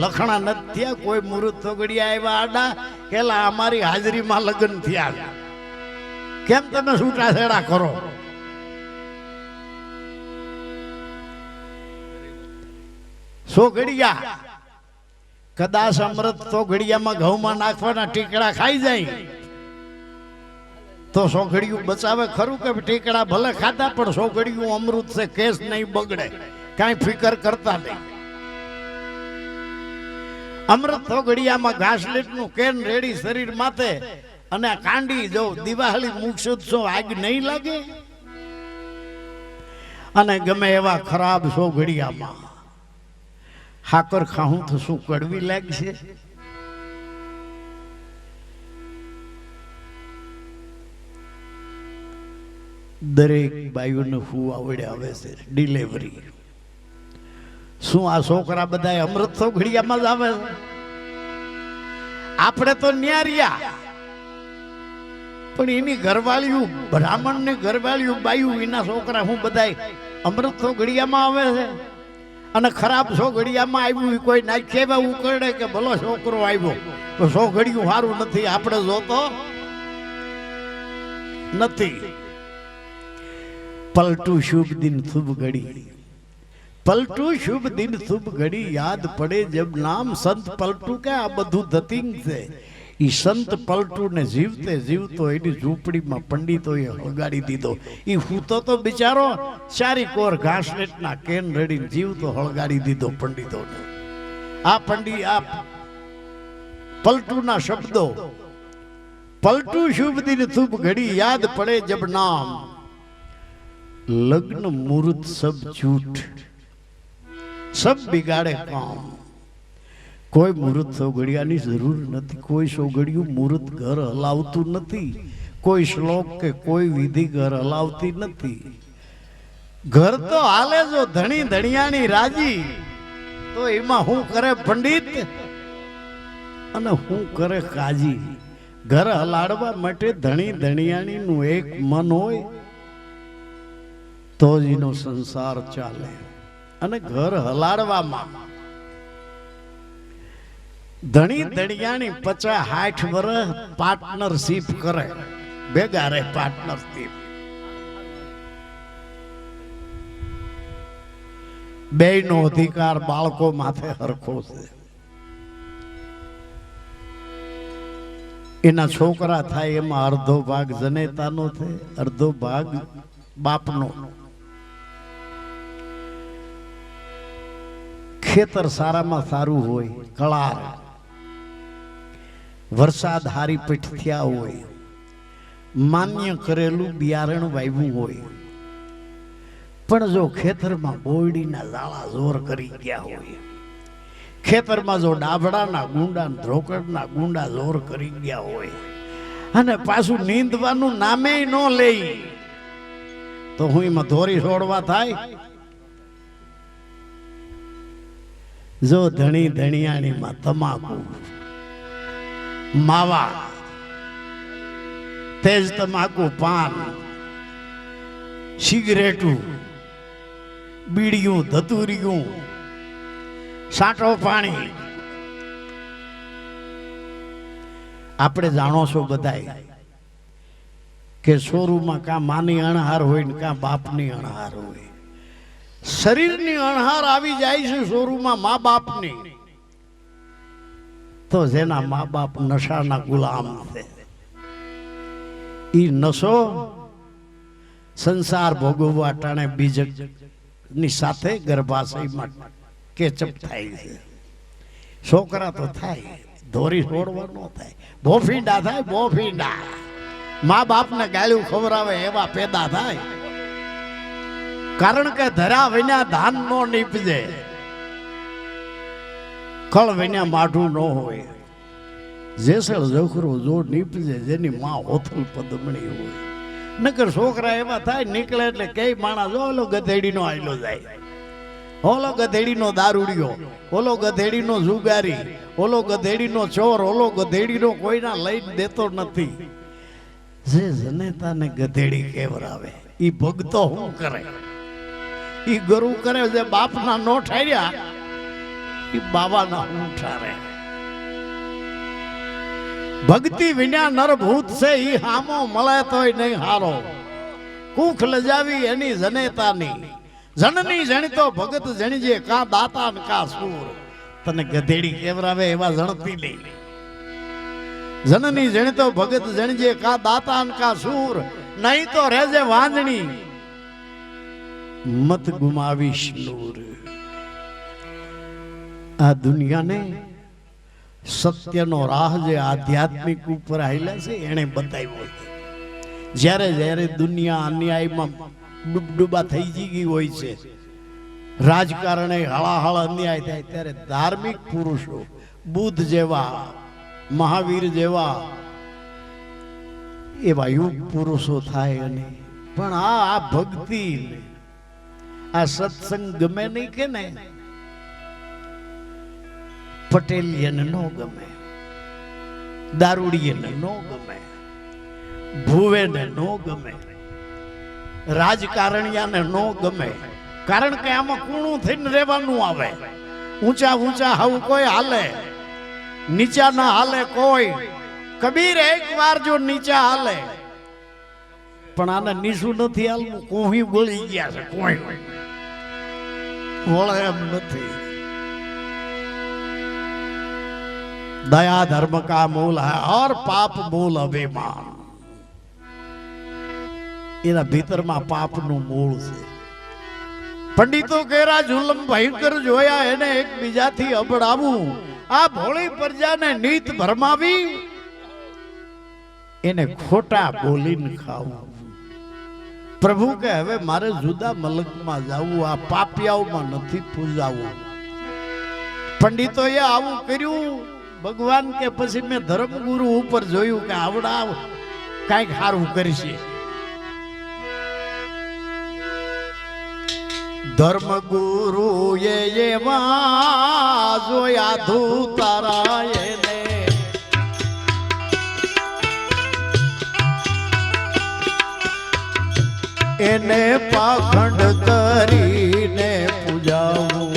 લખણા નથી થયા. કોઈ મૂર્ત સોગડિયા આવ્યા આડા કેલા અમારી હાજરીમાં લગ્ન થયા. કેમ તમે છૂટાછેડા કરો? સોગડિયા કદાચ અમૃત તો ઘડિયામાં ઘઉંમાં નાખવાના ટીકડા ખાઈ જાય તો સોગડિયું બચાવે ખરું કે ટીકડા ભલે ખાતા પણ સોગડિયું અમૃત છે, કેસ નહીં બગડે, કાંઈ ફિકર કરતા નહીં. અમૃત તો ઘડિયામાં ઘાસલેટનું કેન રેડી શરીર માથે અને કાંડી જો દિવાળી મૂકશો તો આગ નહીં લાગે. અને ગમે એવા ખરાબ સોગડિયામાં હાકર ખાવું તો શું કડવી લાગશે? દરેક બાયુને હું આવડે આવે છે ડિલિવરી. શું આ છોકરા બધા અમૃત સોગડિયામાં જ આવે? આપણે તો ન્યારિયા, પણ એની ઘરવાળીયું બ્રાહ્મણ ને ઘરવાળીયું બાયું એના છોકરા હું બધા અમૃત સોગડિયામાં આવે છે. અને ખરાબ સોગડિયામાં આવ્યું કોઈ નાખે ઉકળે કે ભલો છોકરો આવ્યો તો સોગડિયું સારું નથી, આપણે જોતો નથી. પલટુ શુભ દિન શુભ ઘડી, પલટુ શુભ દિન શુભ ઘડી યાદ પડે જબ નામ સંત પલટુ. કે આ બધું ધતિંગ છે. ઈ સંત પલટુ ને જીવતે જીવતો એની ઝૂંપડીમાં પંડિતોએ હળગાડી દીધો. ઈ હૂતો તો બિચારો ચારી કોર ઘાસલેટના કેન રડીને જીવતો હળગાડી દીધો પંડિતોને. આ પલટુના શબ્દો, પલટુ શુભ દિન શુભ ઘડી યાદ પડે જબ નામ, લગ્ન મુહૂર્ત સબ झूठ, સબ બિગાડે કામ. કોઈ મુહૂર્ત સોગડિયાની જરૂર નથી. કોઈ સોગડિયું મુહૂર્ત ઘર હલાવતું નથી. કોઈ શ્લોક કે કોઈ વિધિ ઘર હલાવતી નથી. ઘર તો હાલે જો ધણી ધણિયાની રાજી, તો એમાં હું કરે પંડિત અને હું કરે કાજી. ઘર હલાડવા માટે ધણી ધણિયાની નું એક મન હોય તો જ એનો સંસાર ચાલે. અને ઘર હલાડવામાં ધણી ધણિયાની 50-60 વર્ષ પાર્ટનરશીપ કરે, ભેગા રહે પાર્ટનરશીપ. બેયનો અધિકાર બાળકો માથે હરખો છે. એના છોકરા થાય એમાં અડધો ભાગ જનેતાનો છે, અડધો ભાગ બાપનો. ખેતર સારામાં સારું હોય, કળાર વરસાદ હારી પીઠ થયા હોય, માન્ય કરેલું બિયારણ વાવ્યું હોય, પણ જો ખેતરમાં બોરડીના ઝાડા જોર કરી ગયા હોય, ખેતરમાં જો ડાભડાના ગુંડા ધ્રોકડના ગુંડા જોર કરી ગયા હોય, અને પાછું નીંદવાનું નામે ન લે તો હું એમાં ધોરી છોડવા થાય. જો ધણી ધણિયાણીમાં તમાકુ, માવા, તેજ તમાકુ, પાન, સિગરેટું, બીડીયું, ધતુરિયું, સાટો પાણી. આપણે જાણો છો બધાય કે શોરૂમમાં કાં માની અણહાર હોય ને કાં બાપની અણહાર હોય. શરીરની અણહાર આવી જાય છે શોરૂમમાં મા બાપની, તો જેના મા બાપ નશાના ગુલામ છે, ઈ નશો સંસાર ભોગવવા ટાણે બીજની સાથે ગર્ભાશયમાં કેચપ થાય છે. છોકરા તો થાય, ધોરી છોડવા ન થાય, બોફીંડા થાય, બોફીંડા. મા બાપને ગાળ્યું ખવરાવે એવા પેદા થાય. કારણ કે ધરા વિના ધાન નો નીપજે, ખળ વિના માઠું ન હોય. જેસળ જોખરો જો નીપજે જેની માં હોથલ પદમણી હોય. નકર છોકરા એવા થાય નીકળે એટલે કઈ માણસ ઓલો ગધેડીનો આયલો જાય, ઓલો ગધેડીનો દારૂડિયો, ઓલો ગધેડીનો જુગારી, ઓલો ગધેડીનો ચોર, ઓલો ગધેડીનો કોઈના લઈને દેતો નથી. જે જનેતાને ગધેડી કેવરાવે ઈ ભગતો શું કરે? ઈ ગુરુ કરે. જે બાપના નો ઠાર્યા ઈ બાબાના હું ઠારે. ભક્તિ વિના નરભૂત છે ઈ હામો મળે તોય નહીં હારો. કુખ લજાવી એની જનેતાની, જનની જણતો ભગત જણજે, કા દાતા ને કા સૂર. તને ગધેડી કેવરાવે એવા જણતી નહીં. જનની જણતો ભગત જણજે, કા દાતા ને કા સૂર. નહીં તો રેજે વાંદણી, મત ગુમાવીશ નૂર. આ દુનિયાને સત્યનો રાહ જે આધ્યાત્મિક ઉપર આવેલા છે એને બતાવ્યો છે. જ્યારે જ્યારે દુનિયા અન્યાયમાં ડૂબડૂબા થઈ ગઈ હોય છે, રાજકારણે હળાહળ અન્યાય થાય, ત્યારે ધાર્મિક પુરુષો બુદ્ધ જેવા, મહાવીર જેવા એવા યુગ પુરુષો થાય. અને પણ આ ભક્તિ, આ સત્સંગ ગમે નહીં કે ને? પટેલિયને નો ગમે, દારૂડિયને નો ગમે, ભુવેને નો ગમે, રાજકારણિયાને નો ગમે. કારણ કે આમાં કૂણું થઈને રહેવાનું આવે. ઊંચા ઊંચા હાવ કોઈ હાલે, નીચા ના હાલે કોઈ. કબીર એક વાર જો નીચા હાલે, પણ આને નીચું નથી હાલવું. કોઈ બોલી ગયા છે, કોઈ બોલે એમ નથી. दया धर्म का मूल है और पाप मूल अभिमान. એના ભીતરમાં પાપનું મૂળ છે. પંડિતો કેરા જુલમ ભયંકર જોયા, એને એકબીજાથી અબડાવું. આ ભોળી પ્રજાને નીત ભરમાવી, એને ખોટા બોલીને ખાવું. પ્રભુ કે હવે મારે જુદા મલકમાં જવું, આ પાપિયાઓમાં નથી પૂજાવું. પંડિતોએ આવું કર્યું. ભગવાન કે પછી મેં ધર્મગુરુ ઉપર જોયું કે આવડા કઈક સારું કરશે. ધર્મગુરુ એવા જોયા ધૂતારા એને પાખંડ કરીને પૂજાવું.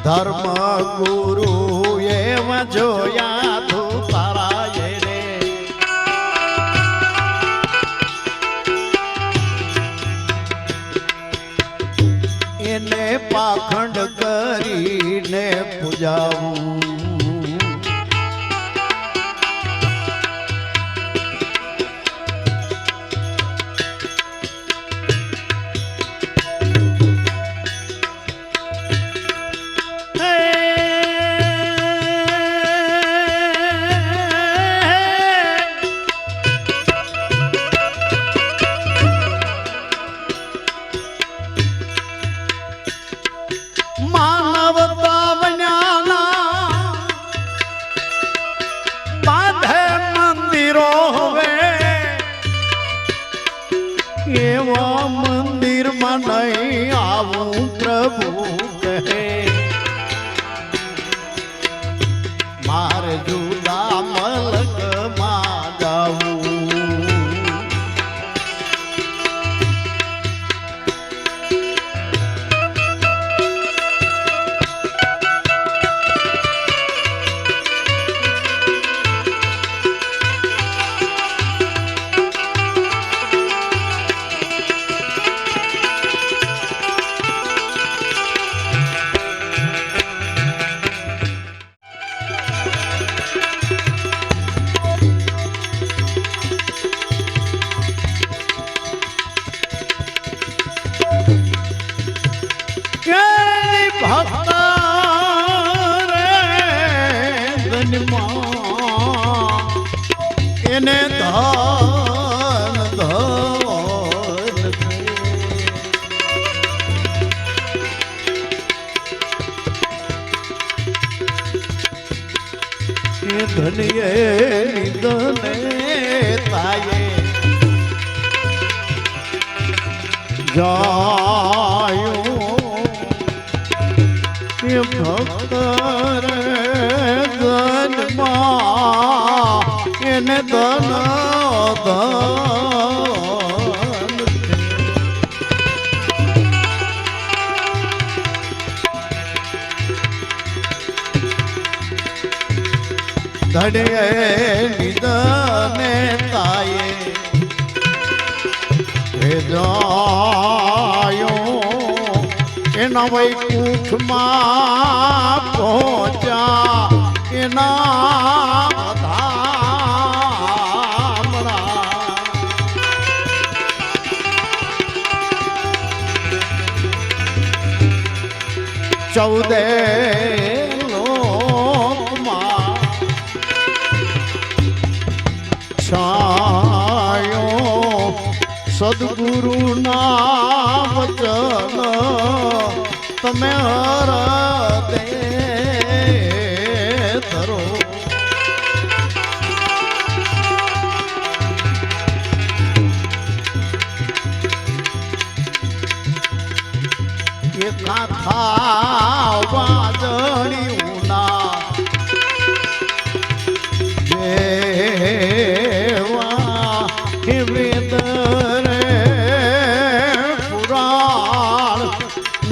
ધર્મ ગુરુ એમ જોયા ધૂતારા એને પાખંડ કરીને પૂજાવું. માનવતા બન્યાના એને ધન ધન ધનિયે નિધને તાયે જાયો એ ભક્ત રે ધનમાં એને ધન ધન ધનિયે નિધને તાયે હે જાયો એના વૈકુંઠમાં પહોંચ્યા એના ચૌદે લોકમાં છાયો સદગુરુના વચન તમે હરદે ધરો એ કાથા વાદળી ઉના જેવા હે વેદ રે પુરાણ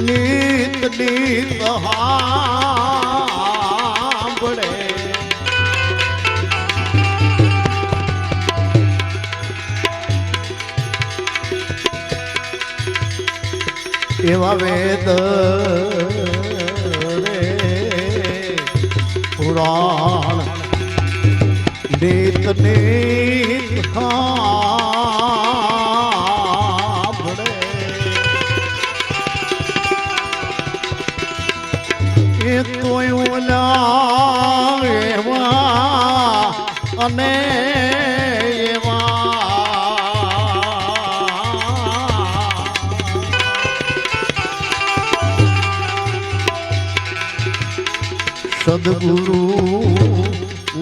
નીત નીત સાંભળે એવા વેદ રે પુરાણ નીત નીત સાંભળે એ તોય ઓલા એવા અને સદગુરુ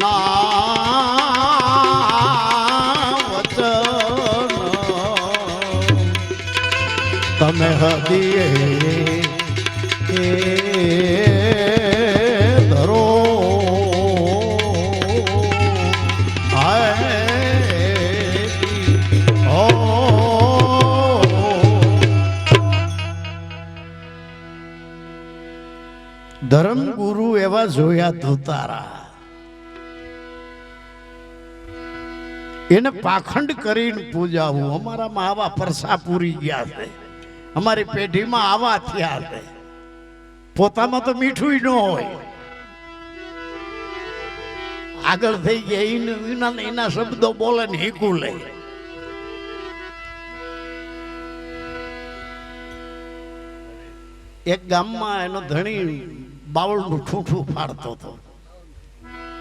ના વચન તમે હદીએ ધરો ધર્મ ગુરુ એવા જોયા ધોતારા એને પાખંડ કરીને પૂજાવું. અમારામાં આવા પરસા પૂરી ગયા છે, અમારી પેઢીમાં આવા થયા છે. પોતામાં તો મીઠું ન હોય, આગળ થઈ ગયા એના શબ્દો બોલે ને હીકું લે. એક ગામમાં એનો ધણી બાવળનું ઠૂઠું ફાડતો હતો.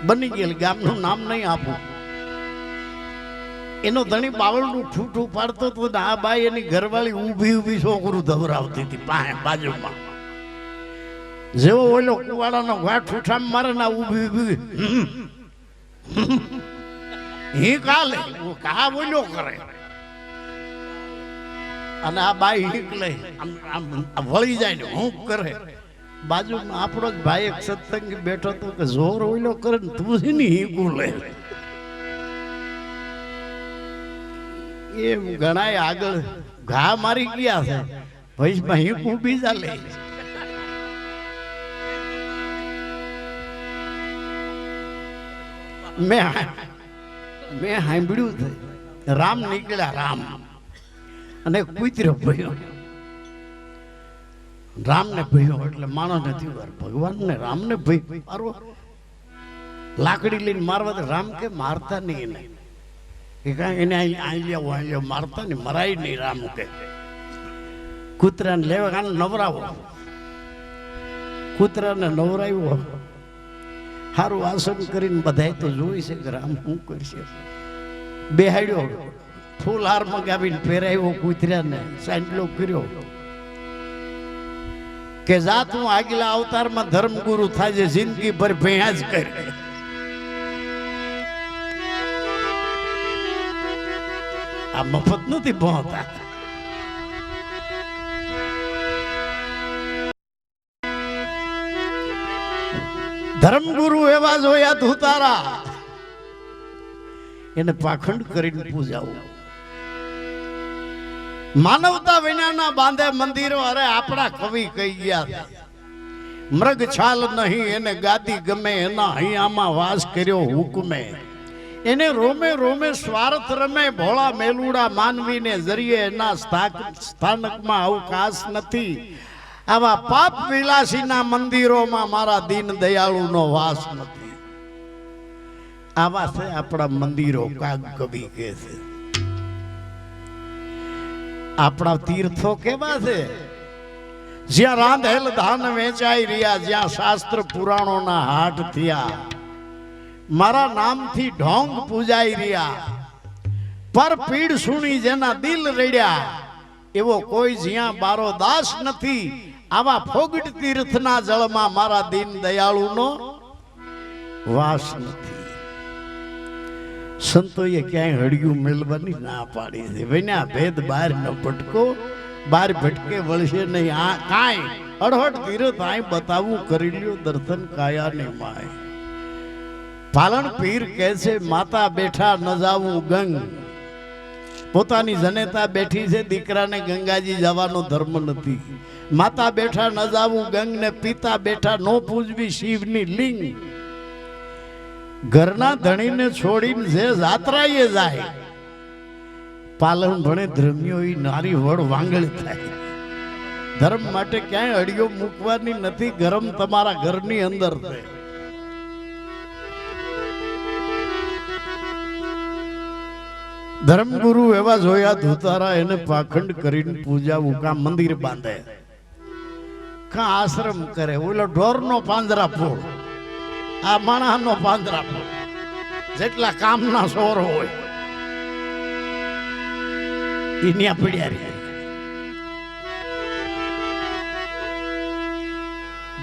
બની ગયેલ, ગામનું નામ નહીં આપું. એનો ધણી બાવળનું ઠૂઠું પાડતો હતો ને આ બાઈ એની ઘરવાળી ઊભી ઊભી છોકરું ધવરાવતી હતી બાજુમાં. જેવો ઓલો કુવાડાનો ઘા ઠૂઠામ મારે ને ઊભી ઊભી હી કાલે કા બોલ્યો કરે અને આ બાઈ નીકળે વળી જાય ને હું કરે. બાજુમાં આપણો જ ભાઈ એક સત્સંગી બેઠો હતો કે જોર ઓઈલો કરે ને તું છે ને હીકું લે. એમ ઘણા આગળ ઘા મારી ગયા છે, ભૈસમાં હીકું બીજા લે. મેં સાંભળ્યું છે રામ નીકળ્યા, રામ અને કુતરો ભયો. રામ ને ભયો એટલે માણસ નથી વાર, ભગવાન ને રામ ને ભય મારવો, લાકડી લઈને મારવા તો રામ કે મારતા નહીં એને કે કાંઈ એને અહીંયા મારતા નહીં, મરાય નહીં. રામ કે કૂતરાને લેવા કાને નવરાવો, કૂતરાને નવરાવ્યો, સારું આસન કરીને બધાય તો જોઈ છે કે રામ શું કરશે. બેહાડ્યો, ફૂલ હાર મગાવીને પહેરાવ્યો, કૂતર્યાને સાંટલો કર્યો કે જા તું આગલા અવતારમાં ધર્મગુરુ થાય છે, જિંદગી ભર ભેંસ કરે. આ મફત નથી ભણતા. ધર્મગુરુ એવા જોયા ધુતારા, એને પાખંડ કરીને પૂજાવું. માનવતા વિનાના બાંધે મંદિરો. અરે આપણા કવિ કહી ગયા, મૃગ છાલ નહીં એને ગાદી ગમે, એના હૈયામાં વાસ કર્યો હુકમે. એને રોમે રોમે સ્વાર્થ રમે, ભોળા મેલુડા માનવીને જરીએ એના સ્થાનકમાં અવકાશ નથી. આવા પાપ વિલાસીના મંદિરોમાં મારા દીન દયાળુનો વાસ નથી. આવા છે આપણા મંદિરો. કાગ કવિ કહે છે આપણા તીર્થો કેવા છે, જ્યાં રાંધેલ ધાન વેચાઈ રહ્યા, જ્યાં શાસ્ત્ર પુરાણોના હાટ થયા, મારા નામથી ઢોંગ પૂજાઈ રહ્યા, પર પીડ સુણી જેના દિલ રેડ્યા, એવો કોઈ જ્યાં બારો દાસ નથી. આવા ફોગટ તીર્થના જળમાં મારા દીન દયાળુનો વાસ નથી. સંતોએ ક્યાંય હળિયું મેળવાની ના પાડી છે. વિના ભેદ બહાર ન ભટકો, બહાર ભટકે વળશે નહીં. આ કાંઈ અડહટ તીર્થ આય બતાવું કરી લ્યો, દર્શન કાયા ને માય. પાલન પીર કહે છે માતા બેઠા ન જાવું ગંગ. પોતાની જનેતા બેઠી છે, દીકરાને ગંગાજી જવાનો ધર્મ નથી. માતા બેઠા ન જાવું ગંગ ને પિતા બેઠા નો પૂજવી શિવની લિંગ. ઘરના ધણીને છોડીને જે જાત્રાએ જાય, પાલન ભણે ધર્મીઓ ઈ નારી વડ વાંગળ થાય. ધર્મ માટે ક્યાંય અડિયો મૂકવાની નથી. ગરમ તમારા ઘરની અંદર છે. ધર્મગુરુ એવા જોયા ધુતારા, એને પાખંડ કરીને પૂજાવું. કા મંદિર બાંધે, કા આશ્રમ કરે. ઓલો ઢોરનો પાંજરા ફોડ, આ માણસનો પાંજરા ફોડ. જેટલા કામના સોરો હોય એ ન્યા પડ્યા રહે.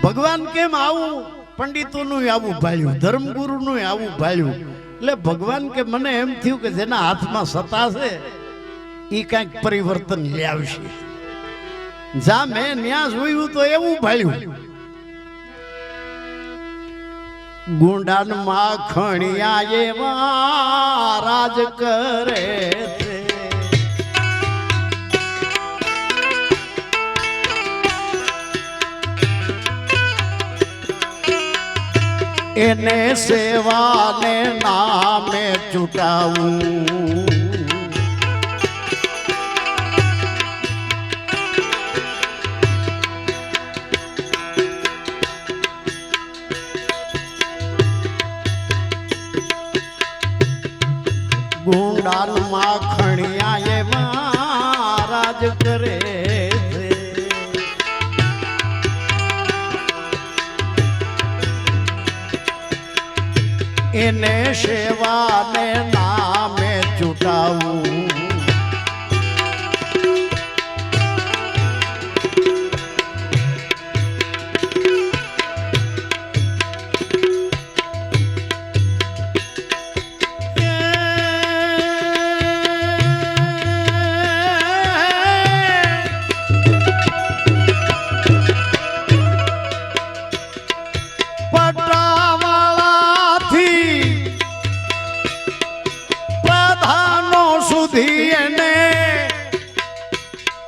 ભગવાન કેમ આવું પંડિતોનું આવું ભાળ્યું, ધર્મગુરુનું આવું ભાળ્યું. એટલે ભગવાન કે મને એમ થયું કે જેના હાથમાં સત્તા છે એ કઈક પરિવર્તન લઈ આવશે. જા મેં ન્યા જોયું તો એવું ભાળ્યું, ગુંડાન માખણિયા એવા રાજ કરે છે. એને સેવાને નામે ચૂંટાવું. ગુંડાન માખણિયા એવા રાજ કરે છે. એને સેવાને નામે ચૂંટાવું.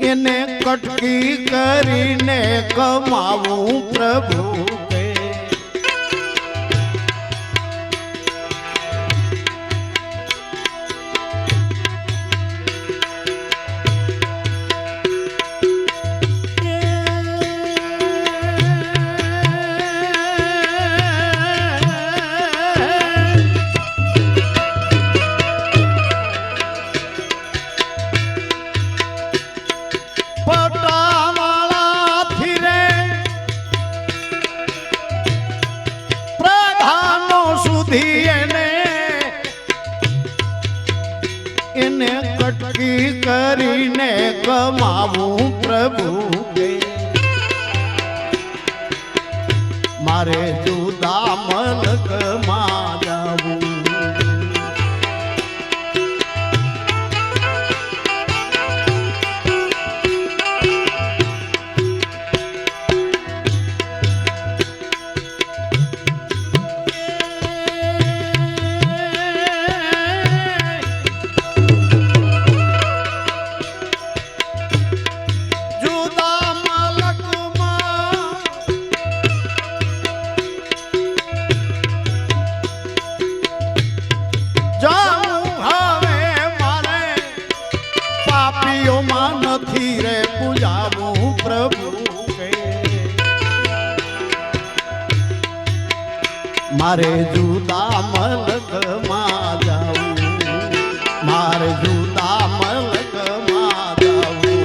એને કટકી કરીને કમાવું પ્રભુ કે. નક્કી કરીને કમાવું પ્રભુ કે મારે જુદા મલકમાં જાવું. નથી રે પૂજાવું પ્રભુ કે મારે જુદા મલકમાં જાવું. મારે જુદા મલકમાં જાવું.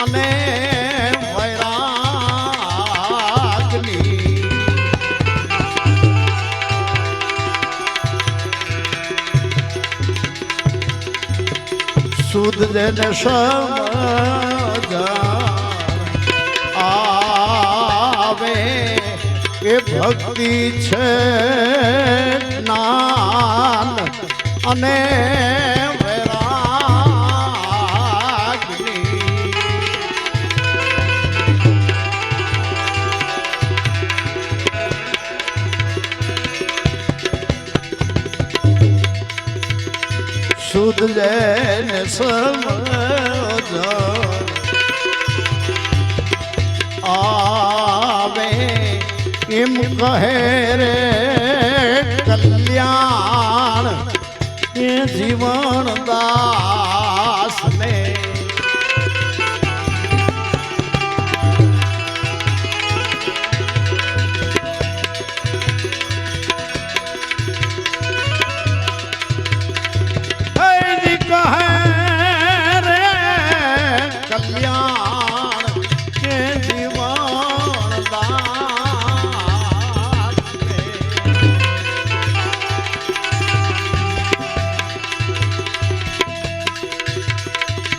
અને વૈરાગની સુધ જેને સમજ આવે એ ભક્તિ છે જ્ઞાન અને સુધ જેને સમજ આવે એમ કહે રે કલ્યાણ એ જીવન દાસ ને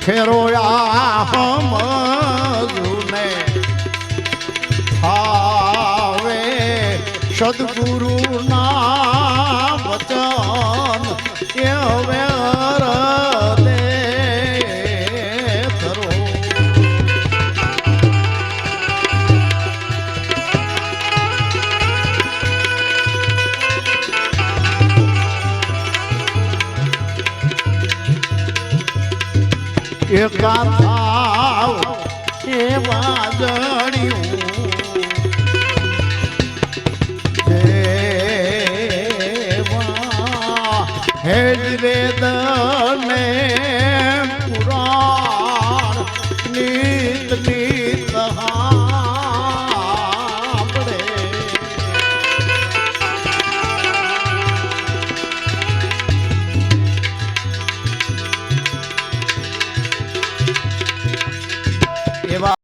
ફેરોયા હમજુને આવે સદગુરુ ના વચન એ હવે હૃદય ધરો. એકાંતાવ એ વાજણ્યું જેવા હેજ વેદ ને પુરાણ નીત નીત સાંભળે. એવા